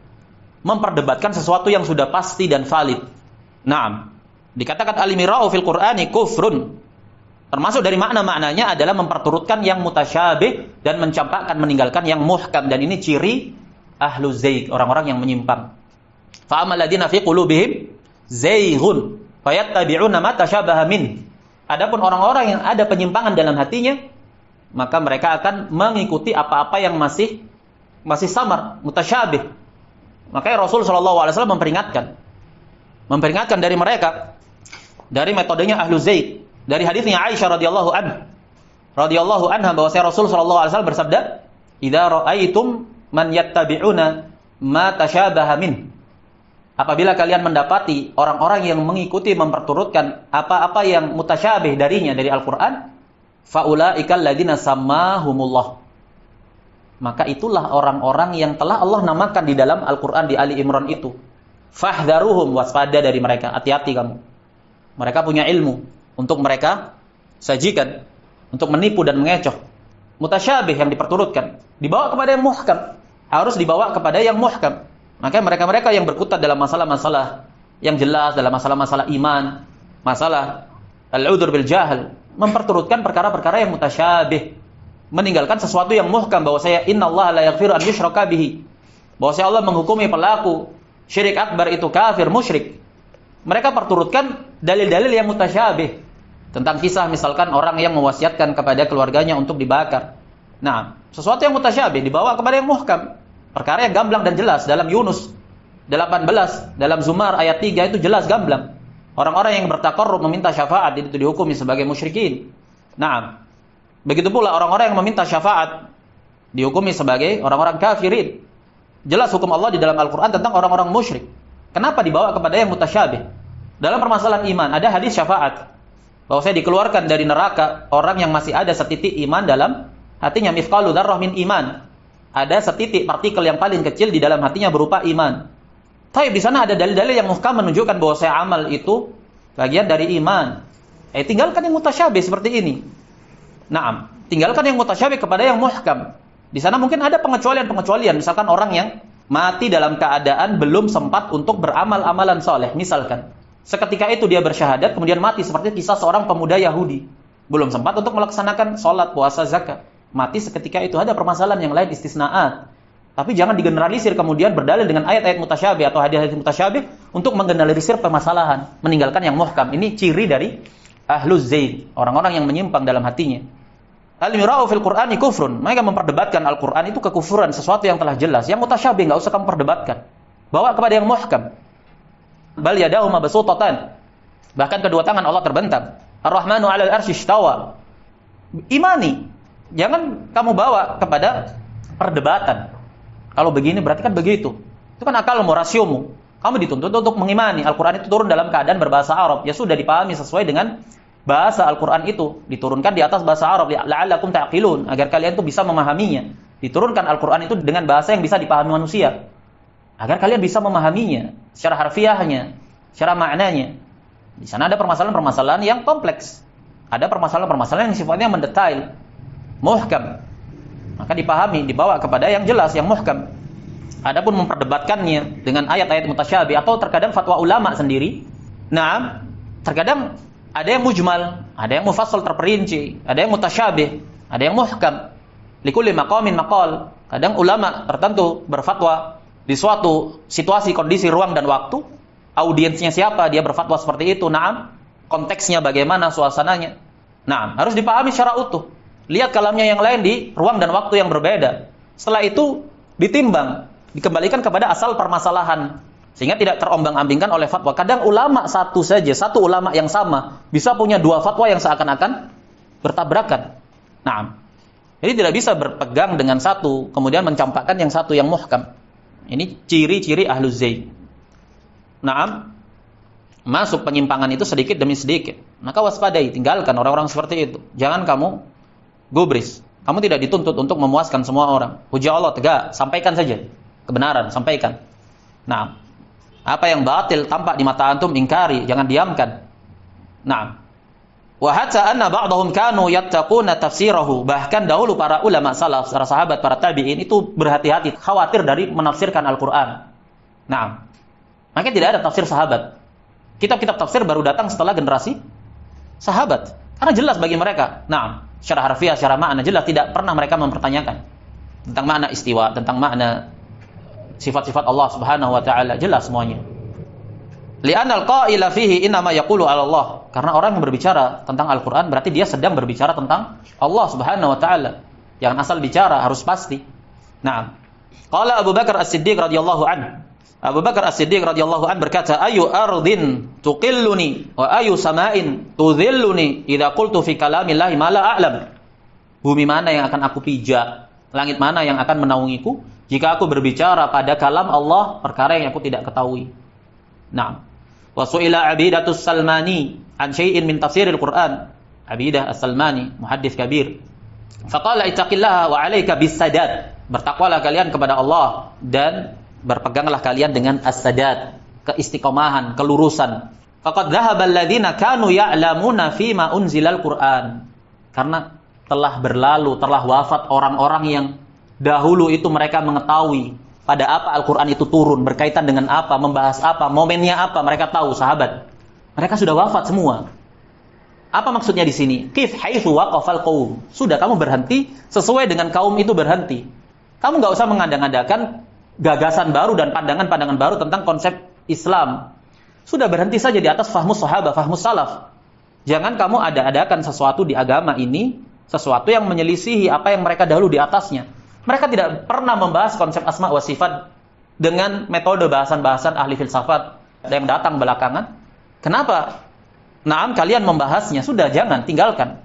Memperdebatkan sesuatu yang sudah pasti dan valid. Naam. Dikatakan al-mira'u fil Qur'ani kufrun. Termasuk dari makna-maknanya adalah memperturutkan yang mutasyabih dan mencampakkan, meninggalkan yang muhkam. Dan ini ciri ahlu zaig, orang-orang yang menyimpang. Fa'amal ladina fi qulubihim zaighun fayattabi'una ma tashabaha min. Adapun orang-orang yang ada penyimpangan dalam hatinya, maka mereka akan mengikuti apa-apa yang masih samar, mutasyabih. Makanya Rasul sallallahu alaihi wasallam memperingatkan dari mereka, dari metodenya ahlu zaig. Dari hadisnya Aisyah radhiyallahu anha bahwa Rasul sallallahu alaihi wasallam bersabda, "Idza ra'aitum man yattabi'una ma tashabaha min." Apabila kalian mendapati orang-orang yang mengikuti, memperturutkan apa-apa yang mutasyabih darinya dari Al-Qur'an, faulaikal ladzina sammahumullah. Maka itulah orang-orang yang telah Allah namakan di dalam Al-Qur'an di Ali Imran itu. Fahdharuhum, waspada dari mereka, hati-hati kamu. Mereka punya ilmu untuk mereka sajikan, untuk menipu dan mengecoh. Mutasyabih yang diperturutkan, dibawa kepada yang muhkam, harus dibawa kepada yang muhkam. Makanya mereka-mereka yang berkutat dalam masalah-masalah yang jelas, dalam masalah-masalah iman, masalah al-udhr bil jahl, memperturutkan perkara-perkara yang mutasyabih, meninggalkan sesuatu yang muhkam, bahwa saya innallaha la yaghfiru an yushraka bihi, bahwa saya Allah menghukumi pelaku syirik akbar itu kafir, musyrik. Mereka perturutkan dalil-dalil yang mutasyabih tentang kisah misalkan orang yang mewasiatkan kepada keluarganya untuk dibakar. Nah, sesuatu yang mutasyabih dibawa kepada yang muhkam. Perkara yang gamblang dan jelas dalam Yunus 18, dalam Zumar ayat 3 itu jelas gamblang. Orang-orang yang bertaqarrub meminta syafaat itu dihukumi sebagai musyrikin. Nah, begitu pula orang-orang yang meminta syafaat dihukumi sebagai orang-orang kafirin. Jelas hukum Allah di dalam Al-Qur'an tentang orang-orang musyrik. Kenapa dibawa kepada yang mutasyabih? Dalam permasalahan iman ada hadis syafaat, bahwa saya dikeluarkan dari neraka orang yang masih ada setitik iman dalam hatinya, mithqalu dzarrah min iman. Ada setitik partikel yang paling kecil di dalam hatinya berupa iman. Tapi di sana ada dalil-dalil yang muhkam menunjukkan bahwa saya amal itu bagian dari iman. Tinggalkan yang mutasyabih seperti ini. Naam, tinggalkan yang mutasyabih kepada yang muhkam. Di sana mungkin ada pengecualian-pengecualian. Misalkan orang yang mati dalam keadaan belum sempat untuk beramal amalan soleh. Misalkan, seketika itu dia bersyahadat, kemudian mati seperti kisah seorang pemuda Yahudi. Belum sempat untuk melaksanakan sholat, puasa, zakat. Mati seketika itu. Ada permasalahan yang lain, istisnaat. Tapi jangan digeneralisir kemudian berdalil dengan ayat-ayat mutasyabih atau hadis-hadis mutasyabih untuk menggeneralisir permasalahan, meninggalkan yang muhkam. Ini ciri dari ahluz zaid, orang-orang yang menyimpang dalam hatinya. Al-mira'u fil Qur'ani kufrun. Mereka memperdebatkan Al-Qur'an itu kekufuran, sesuatu yang telah jelas. Yang mutasyabih enggak usah kamu perdebatkan. Bawa kepada yang muhkam. Bal yadahu mabsutatan. Bahkan kedua tangan Allah terbentang. Ar-Rahmanu 'alal 'arsy istawa. Imani. Jangan kamu bawa kepada perdebatan. Kalau begini berarti kan begitu. Itu kan akalmu, rasiomu. Kamu dituntut untuk mengimani Al-Qur'an itu turun dalam keadaan berbahasa Arab. Ya sudah dipahami sesuai dengan bahasa Al-Qur'an itu. Diturunkan di atas bahasa Arab. La'allakum ta'qilun, agar kalian itu bisa memahaminya. Diturunkan Al-Qur'an itu dengan bahasa yang bisa dipahami manusia, agar kalian bisa memahaminya secara harfiahnya, secara maknanya. Di sana ada permasalahan-permasalahan yang kompleks. Ada permasalahan-permasalahan yang sifatnya mendetail, muhkam. Maka dipahami, dibawa kepada yang jelas, yang muhkam. Adapun memperdebatkannya dengan ayat-ayat mutasyabih atau terkadang fatwa ulama sendiri. Nah, terkadang ada yang mujmal, ada yang mufassal terperinci, ada yang mutasyabih, ada yang muhkam. Likulli maqamin maqal. Kadang ulama tertentu berfatwa di suatu situasi, kondisi, ruang dan waktu. Audiensnya siapa, dia berfatwa seperti itu. Naam, konteksnya bagaimana, suasananya. Naam, harus dipahami secara utuh. Lihat kalamnya yang lain di ruang dan waktu yang berbeda. Setelah itu ditimbang, dikembalikan kepada asal permasalahan. Sehingga tidak terombang-ambingkan oleh fatwa. Kadang ulama satu ulama yang sama bisa punya dua fatwa yang seakan-akan bertabrakan. Nah, jadi tidak bisa berpegang dengan satu kemudian mencampakkan yang satu yang muhkam. Ini ciri-ciri ahluz zaid. Nah, masuk penyimpangan itu sedikit demi sedikit. Maka waspadai, tinggalkan orang-orang seperti itu. Jangan kamu gubris. Kamu tidak dituntut untuk memuaskan semua orang. Hujah Allah tegak, sampaikan saja kebenaran, sampaikan. Nah, apa yang batil tampak di mata antum, ingkari, jangan diamkan. Nah, wa hatta anna ba'dahum kanu yattaquna tafsirahu. Bahkan dahulu para ulama salaf, para sahabat, para tabi'in itu berhati-hati, khawatir dari menafsirkan Al-Qur'an. Nah, makanya tidak ada tafsir sahabat. Kitab-kitab tafsir baru datang setelah generasi sahabat. Karena jelas bagi mereka. Nah, secara harfiah, secara makna jelas, tidak pernah mereka mempertanyakan tentang makna istiwa, tentang makna sifat-sifat Allah Subhanahu wa taala, jelas semuanya. Li'anal qaila fihi innama yaqulu 'ala Allah. Karena orang yang berbicara tentang Al-Qur'an berarti dia sedang berbicara tentang Allah Subhanahu wa taala. Jangan asal bicara, harus pasti. Nah, qala Abu Bakar As-Siddiq radhiyallahu anhu. Abu Bakar As-Siddiq radhiyallahu anhu berkata, "Ayu ardin tuqilluni wa ayu sama'in tudhilluni idza qultu fi kalamillahi ma la a'lam." Bumi mana yang akan aku pijak? Langit mana yang akan menaungiku jika aku berbicara pada kalam Allah perkara yang aku tidak ketahui? Nah, wa su'ila Abidatus Salmani an syai'in min tafsiril Qur'an. Abidah As-Salmani, muhaddits kabir. Faqala ittaqillaha wa 'alaika bis-sadad. Bertakwalah kalian kepada Allah dan berpeganglah kalian dengan as-sadad, keistiqomahan, kelurusan. Faqad dhahaba alladziina kanu ya'lamuna fi ma unzilal Qur'an. Karena telah berlalu, telah wafat orang-orang yang dahulu itu mereka mengetahui pada apa Al-Qur'an itu turun, berkaitan dengan apa, membahas apa, momennya apa, mereka tahu, sahabat. Mereka sudah wafat semua. Apa maksudnya di sini? Kif haitsu waqafal qaum. Sudah kamu berhenti sesuai dengan kaum itu berhenti. Kamu enggak usah mengada-ngadakan gagasan baru dan pandangan-pandangan baru tentang konsep Islam. Sudah berhenti saja di atas fahmus sahabat, fahmus salaf. Jangan kamu ada-adakan sesuatu di agama ini, sesuatu yang menyelisihi apa yang mereka dahulu di atasnya. Mereka tidak pernah membahas konsep asma wa sifat dengan metode bahasan-bahasan ahli filsafat yang datang belakangan. Kenapa? Naam, kalian membahasnya, sudah, jangan, tinggalkan.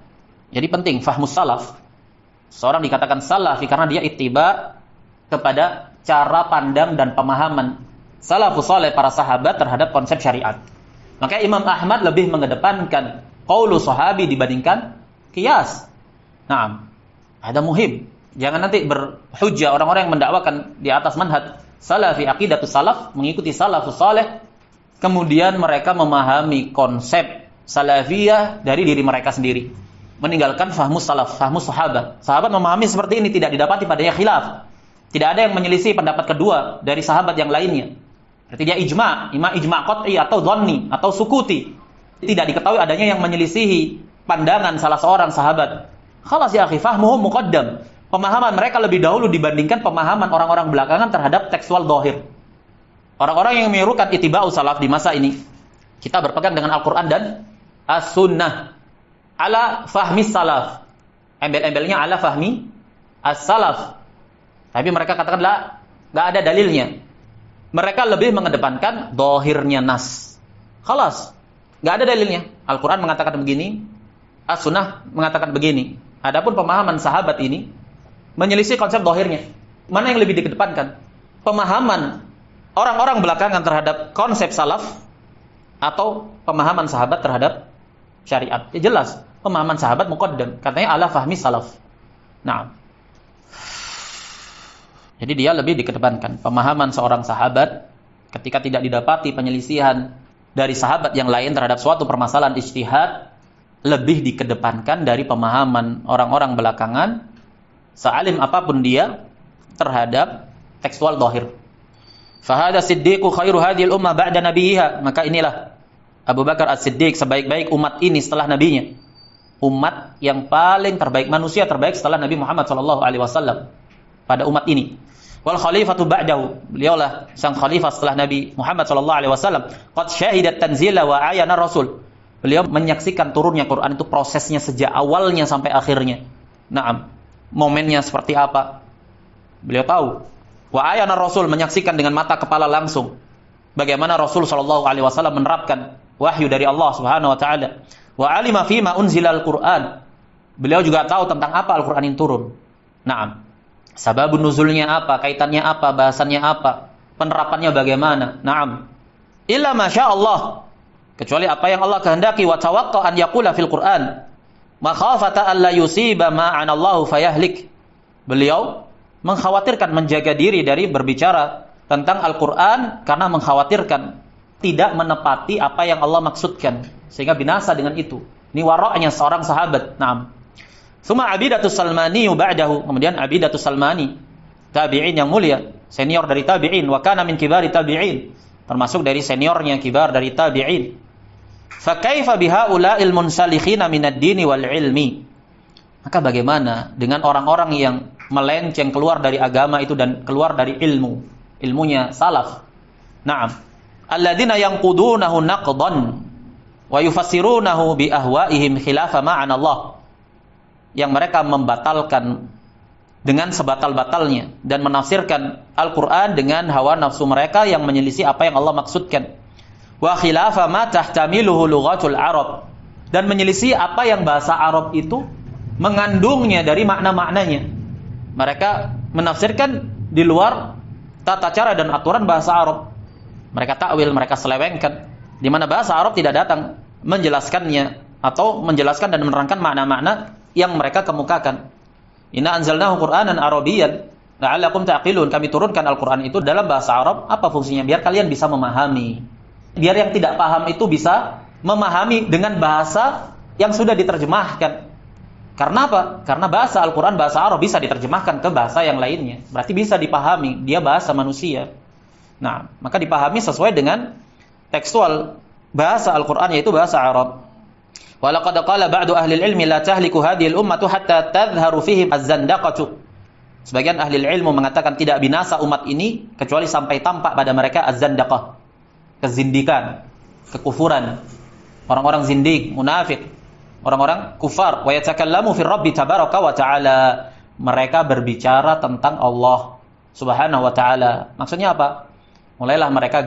Jadi penting, fahmus salaf. Seorang dikatakan salafi karena dia ittiba kepada cara pandang dan pemahaman salafus saleh para sahabat terhadap konsep syariat. Maka Imam Ahmad lebih mengedepankan qaulu sahabi dibandingkan qiyas. Naam. Ada muhim. Jangan nanti berhujjah orang-orang yang mendakwakan di atas manhaj salafi, aqidatus salaf, mengikuti salafus saleh, kemudian mereka memahami konsep salafiyah dari diri mereka sendiri, meninggalkan fahmus salaf, fahmus sahabat. Sahabat memahami seperti ini, tidak didapati padanya khilaf. Tidak ada yang menyelisih pendapat kedua dari sahabat yang lainnya. Berarti dia ijma' qat'i atau dhanni atau sukuti. Tidak diketahui adanya yang menyelisihi pandangan salah seorang sahabat. Khalas ya akhi, fahmuhum muqaddam. Pemahaman mereka lebih dahulu dibandingkan pemahaman orang-orang belakangan terhadap tekstual dhahir. Orang-orang yang menyerukan ittiba'us salaf di masa ini, kita berpegang dengan Al-Qur'an dan As-Sunnah ala fahmi salaf. Embel-embelnya ala fahmi as-salaf. Tapi mereka katakan nggak ada dalilnya. Mereka lebih mengedepankan dohirnya nas. Khalas, nggak ada dalilnya. Al-Quran mengatakan begini, As-Sunnah mengatakan begini. Adapun pemahaman sahabat ini menyelisih konsep dohirnya. Mana yang lebih dikedepankan? Pemahaman orang-orang belakangan terhadap konsep salaf atau pemahaman sahabat terhadap syariat? Ya jelas, pemahaman sahabat muqaddam. Katanya ala fahmi salaf. Nah, jadi dia lebih dikedepankan pemahaman seorang sahabat ketika tidak didapati penyelisihan dari sahabat yang lain terhadap suatu permasalahan ijtihad, lebih dikedepankan dari pemahaman orang-orang belakangan, sealim apapun dia, terhadap tekstual dhahir. Fahada siddiqu khairu hadhil ummah ba'da nabiyha. Maka inilah Abu Bakar As-Siddiq sebaik-baik umat ini setelah nabinya. Umat yang paling terbaik, manusia terbaik setelah Nabi Muhammad SAW pada umat ini. Wal khalifatu ba'dahu, beliaulah sang khalifah setelah Nabi Muhammad SAW. Qad syahidat tanzila wa ayana rasul. Beliau menyaksikan turunnya Quran itu prosesnya sejak awalnya sampai akhirnya. Naam, momennya seperti apa? Beliau tahu. Wa ayana rasul, menyaksikan dengan mata kepala langsung. bagaimana Rasul sallallahu alaihi wasallam menerapkan wahyu dari Allah Subhanahu wa taala. Wa alima fima unzilal Qur'an. Beliau juga tahu tentang apa Al-Qur'an ini turun. Naam. Sababun nuzulnya apa, kaitannya apa, bahasannya apa, penerapannya bagaimana. Naam. Illa masya Allah. Kecuali apa yang Allah kehendaki, wa tawaqqa an yaqula fil Qur'an. Makhafata an la yusiba ma anallahu fayahlik. Beliau mengkhawatirkan, menjaga diri dari berbicara tentang Al-Qur'an karena mengkhawatirkan tidak menepati apa yang Allah maksudkan sehingga binasa dengan itu. Ini wara'nya seorang sahabat. Naam. Suma Abidatus Salmani ba'dahu. Kemudian Abidatus Salmani, tabi'in yang mulia, senior dari tabi'in, wa kana min kibari tabi'in, termasuk dari seniornya kibar dari tabi'in. Fa kaifa bihaula'il munsalikhina minad dini wal ilmi? Maka bagaimana dengan orang-orang yang melenceng keluar dari agama itu dan keluar dari ilmu, ilmunya salaf. Naam. Alladzina yanqudunahu naqdan wa yufassirunahu bi ahwa'ihim khilafa ma'ana Allah. Yang mereka membatalkan dengan sebatal-batalnya dan menafsirkan Al-Qur'an dengan hawa nafsu mereka yang menyelisih apa yang Allah maksudkan. Wa khilafa ma tahtamiluhu lughatul Arab, dan menyelisih apa yang bahasa Arab itu mengandungnya dari makna-maknanya. Mereka menafsirkan di luar tata cara dan aturan bahasa Arab. Mereka takwil, mereka selewengkan, di mana bahasa Arab tidak datang menjelaskannya atau menjelaskan dan menerangkan makna-makna yang mereka kemukakan. Inna anzalnahu Qur'anan Arabiyyan la'allakum ta'qilun. Kami turunkan Al-Qur'an itu dalam bahasa Arab. Apa fungsinya? Biar kalian bisa memahami. Biar yang tidak paham itu bisa memahami dengan bahasa yang sudah diterjemahkan. Karena apa? Karena bahasa Al-Qur'an, bahasa Arab bisa diterjemahkan ke bahasa yang lainnya. Berarti bisa dipahami. Dia bahasa manusia. Nah, maka dipahami sesuai dengan tekstual bahasa Al-Qur'an, yaitu bahasa Arab. Walaqad qala ba'du ahli ilmi la tahliku hadhihi al-ummatu hatta tadhharu fihim az-zandaqatu. Sebagian ahli ilmu mengatakan tidak binasa umat ini kecuali sampai tampak pada mereka az-zandaqah, kezindikan, kekufuran, orang-orang zindik, munafik, orang-orang kufar. Wa yatakallamu fi Rabbi tabaraka wa ta'ala. Mereka berbicara tentang Allah Subhanahu wa ta'ala. Maksudnya apa? Mulailah mereka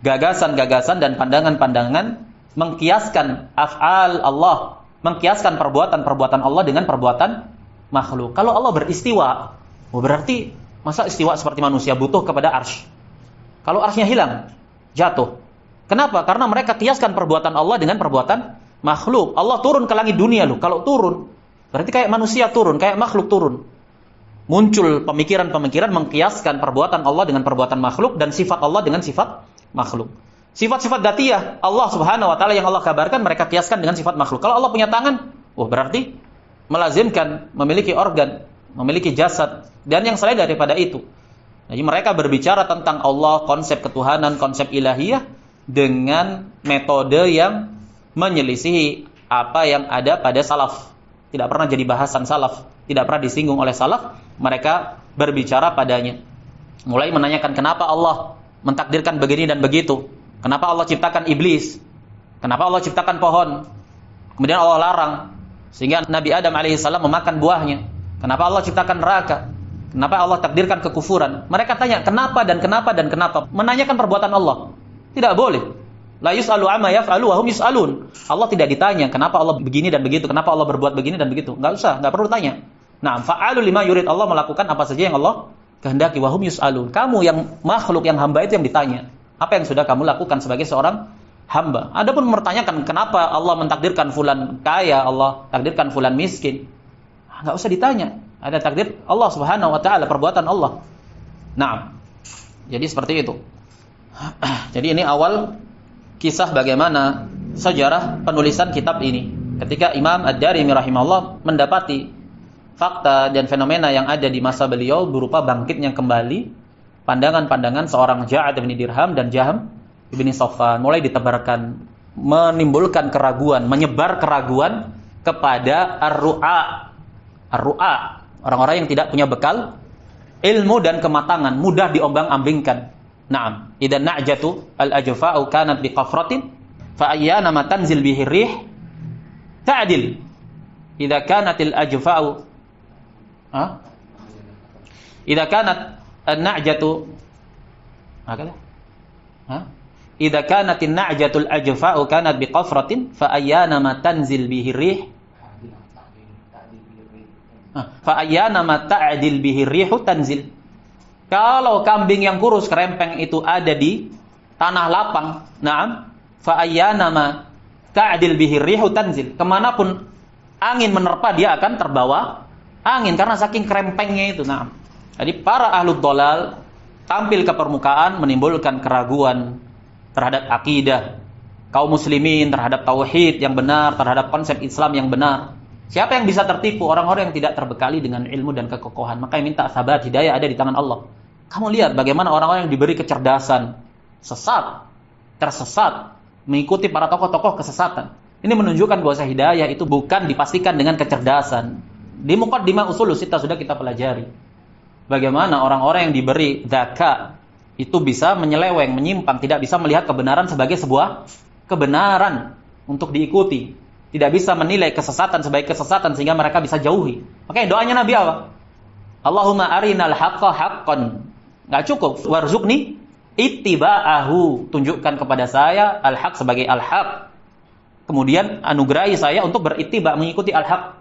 gagasan-gagasan dan pandangan-pandangan mengkiaskan af'al Allah, mengkiaskan perbuatan-perbuatan Allah dengan perbuatan makhluk. Kalau Allah beristiwa, berarti masa istiwa seperti manusia butuh kepada arsy? Kalau arsy-nya hilang, jatuh. Kenapa? Karena mereka kiaskan perbuatan Allah dengan perbuatan makhluk. Allah turun ke langit dunia loh. Kalau turun, berarti kayak manusia turun, kayak makhluk turun. Muncul pemikiran-pemikiran mengkiaskan perbuatan Allah dengan perbuatan makhluk dan sifat Allah dengan sifat makhluk. Sifat-sifat dzatiyah Allah Subhanahu wa taala yang Allah kabarkan mereka kiaskan dengan sifat makhluk. Kalau Allah punya tangan, berarti melazimkan memiliki organ, memiliki jasad dan yang selain daripada itu. Jadi mereka berbicara tentang Allah, konsep ketuhanan, konsep ilahiyah dengan metode yang menyelisihi apa yang ada pada salaf. Tidak pernah jadi bahasan salaf, tidak pernah disinggung oleh salaf, mereka berbicara padanya. Mulai menanyakan kenapa Allah mentakdirkan begini dan begitu. Kenapa Allah ciptakan iblis? Kenapa Allah ciptakan pohon? Kemudian Allah larang sehingga Nabi Adam alaihissalam memakan buahnya. Kenapa Allah ciptakan neraka? Kenapa Allah takdirkan kekufuran? Mereka tanya kenapa dan kenapa dan kenapa. Menanyakan perbuatan Allah. Tidak boleh. La yus'alu amma yaf'alu wa hum yus'alun. Allah tidak ditanya kenapa Allah begini dan begitu, kenapa Allah berbuat begini dan begitu. Enggak usah, enggak perlu tanya. Nah, fa'alu lima yurid. Allah melakukan apa saja yang Allah kehendaki. Wa hum yus'alun. Kamu yang makhluk, yang hamba itu yang ditanya. Apa yang sudah kamu lakukan sebagai seorang hamba? Adapun mempertanyakan kenapa Allah mentakdirkan fulan kaya, Allah takdirkan fulan miskin, enggak usah ditanya. Ada takdir Allah Subhanahu wa taala, perbuatan Allah. Nah, jadi seperti itu. Jadi ini awal kisah bagaimana sejarah penulisan kitab ini. Ketika Imam Ad-Darimi rahimahullah mendapati fakta dan fenomena yang ada di masa beliau berupa bangkitnya kembali pandangan-pandangan seorang Ja'ad bin Dirham dan Jahm bin Safwan, mulai ditebarkan, menimbulkan keraguan, menyebar keraguan kepada ar-ru'a. Ar-ru'a, orang-orang yang tidak punya bekal ilmu dan kematangan, mudah diombang-ambingkan. Naam, idan na'jatu al-ajfa'u kanat biqafratin fa ayyana ma tanzil bihi rih ta'dil. Idza kanatil ajfa'u idza kanat an-na'jatu hakala Idza kanatin na'jatul ajfa'u kanat biqafratin fa ayyana ma tanzil bihi rih. Fa ayyana ma ta'dil bihi rihu tanzil. Kalau kambing yang kurus kerempeng itu ada di tanah lapang, na'am, fa ayyana ma ta'dil bihi rihu tanzil. Kemanapun angin menerpa dia akan terbawa angin karena saking kerempengnya itu, na'am. Jadi para ahlud dhalal tampil ke permukaan menimbulkan keraguan terhadap akidah kaum muslimin, terhadap tauhid yang benar, terhadap konsep Islam yang benar. Siapa yang bisa tertipu? Orang-orang yang tidak terbekali dengan ilmu dan kekokohan. Makanya minta sabat, hidayah ada di tangan Allah. Kamu lihat bagaimana orang-orang yang diberi kecerdasan tersesat mengikuti para tokoh-tokoh kesesatan. Ini menunjukkan bahwa hidayah itu bukan dipastikan dengan kecerdasan. Di Muqaddimah Ushulus Sittah sudah kita pelajari bagaimana orang-orang yang diberi dzaka itu bisa menyeleweng, menyimpang, tidak bisa melihat kebenaran sebagai sebuah kebenaran untuk diikuti. Tidak bisa menilai kesesatan sebagai kesesatan sehingga mereka bisa jauhi. Makanya doanya Nabi apa? Allahumma arinal haqqa haqqan. Enggak cukup, warzuqni ittiba'ahu. Tunjukkan kepada saya al-haq sebagai al-haq. Kemudian anugerahi saya untuk berittiba, mengikuti al-haq.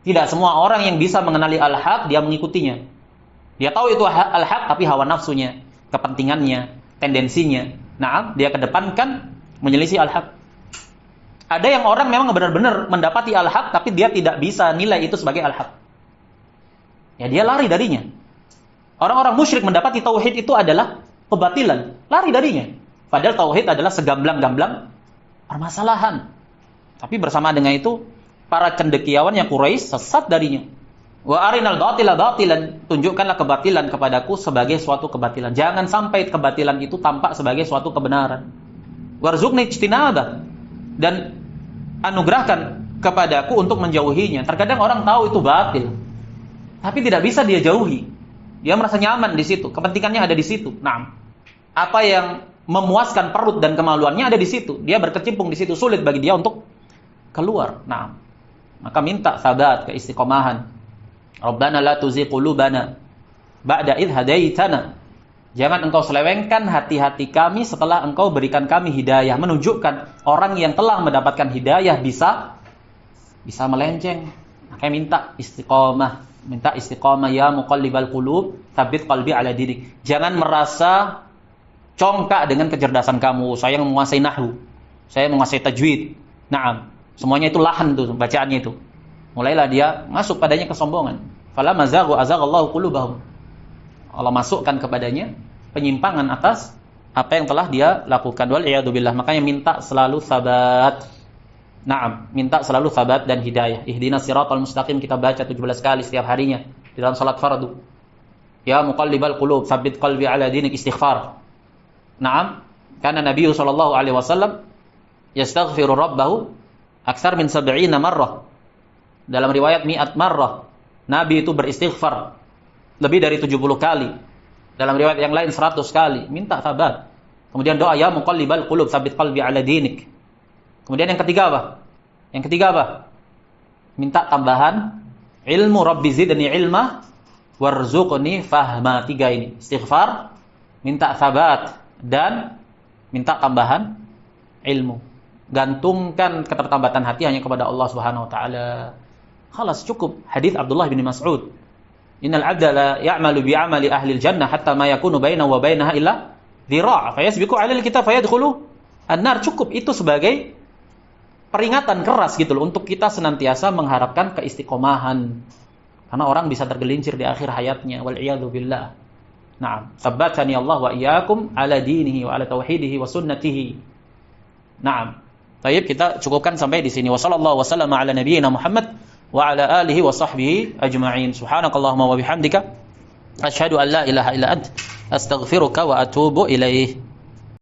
Tidak semua orang yang bisa mengenali al-haq dia mengikutinya. Dia tahu itu al-haq tapi hawa nafsunya, kepentingannya, tendensinya. Nah, dia kedepankan menyelisih al-haq. Ada yang orang memang benar-benar mendapati al-haq tapi dia tidak bisa nilai itu sebagai al-haq. Ya dia lari darinya. Orang-orang musyrik mendapati tauhid itu adalah kebatilan, lari darinya. Padahal tauhid adalah segamblang-gamblang permasalahan. Tapi bersama dengan itu para cendekiawannya Quraisy sesat darinya. Wa arinal batila batilan, tunjukkanlah kebatilan kepadaku sebagai suatu kebatilan. Jangan sampai kebatilan itu tampak sebagai suatu kebenaran. Warzuqni ijtinaba, dan anugerahkan kepadaku untuk menjauhinya. Terkadang orang tahu itu batil, tapi tidak bisa dia jauhi. Dia merasa nyaman di situ, kepentingannya ada di situ. Nah, apa yang memuaskan perut dan kemaluannya ada di situ. Dia berkecimpung di situ, sulit bagi dia untuk keluar. Nah, maka minta sabat, keistiqomahan. Rabbana la tuzigh qulubana ba'da idh hadaitana. Jangan engkau selewengkan hati-hati kami setelah engkau berikan kami hidayah. Menunjukkan orang yang telah mendapatkan hidayah bisa melenceng. Makanya minta istiqomah. Minta istiqomah, ya muqallibal qulub, tsabbit qalbi ala dinik. Jangan merasa congkak dengan kecerdasan kamu. Saya menguasai nahwu, saya menguasai tajwid. Naam, semuanya itu lahan tuh bacaannya itu. Mulailah dia masuk padanya kesombongan. Fala mazaghu azaghallahu qulubahum. Allah masukkan kepadanya penyimpangan atas apa yang telah dia lakukan. Wal iyadu billah. Makanya minta selalu sabat. Naam, minta selalu sabat dan hidayah. Ihdinas siratal mustaqim kita baca 17 kali setiap harinya di dalam salat fardu. Ya muqallibal qulub, tsabbit qalbi ala dinik, istighfar. Naam, karena Nabi sallallahu alaihi wasallam yastaghfiru rabbahu aktsar min 70 marrah. Dalam riwayat mi'at marrah. Nabi itu beristighfar lebih dari 70 kali. Dalam riwayat yang lain 100 kali. Minta sabat. Kemudian doa, ya muqallibal qulub, tsabbit qalbi ala dinik. Kemudian yang ketiga apa? Yang ketiga apa? Minta tambahan ilmu, rabbi zidni ilma warzuqni fahma. 3 ini. Istighfar, minta sabat, dan minta tambahan ilmu. Gantungkan ketertambatan hati hanya kepada Allah Subhanahu wa taala. Khalas, cukup. Hadis Abdullah bin Mas'ud. Innal 'abda la ya'malu bi'amali ahli al-jannah hatta ma yakunu bainahu wa bainaha illa dhira', fa yasbiqu 'ala al-kitab fa yadkhulu an-nar. Cukup itu sebagai peringatan keras gitu loh untuk kita senantiasa mengharapkan keistiqomahan. Karena orang bisa tergelincir di akhir hayatnya, wal iyadu billah. Naam, sabbatani Allah wa iyyakum 'ala dinihi wa 'ala tauhidihi wa sunnatihi. Naam. Baik, kita cukupkan sampai di sini. Wassallallahu wasallam ala nabiyyina Muhammad wa ala alihi wa sahbihi ajma'in. Subhanakallahumma wa bihamdika asyhadu an la ilaha illa ant astaghfiruka wa atubu ilaih.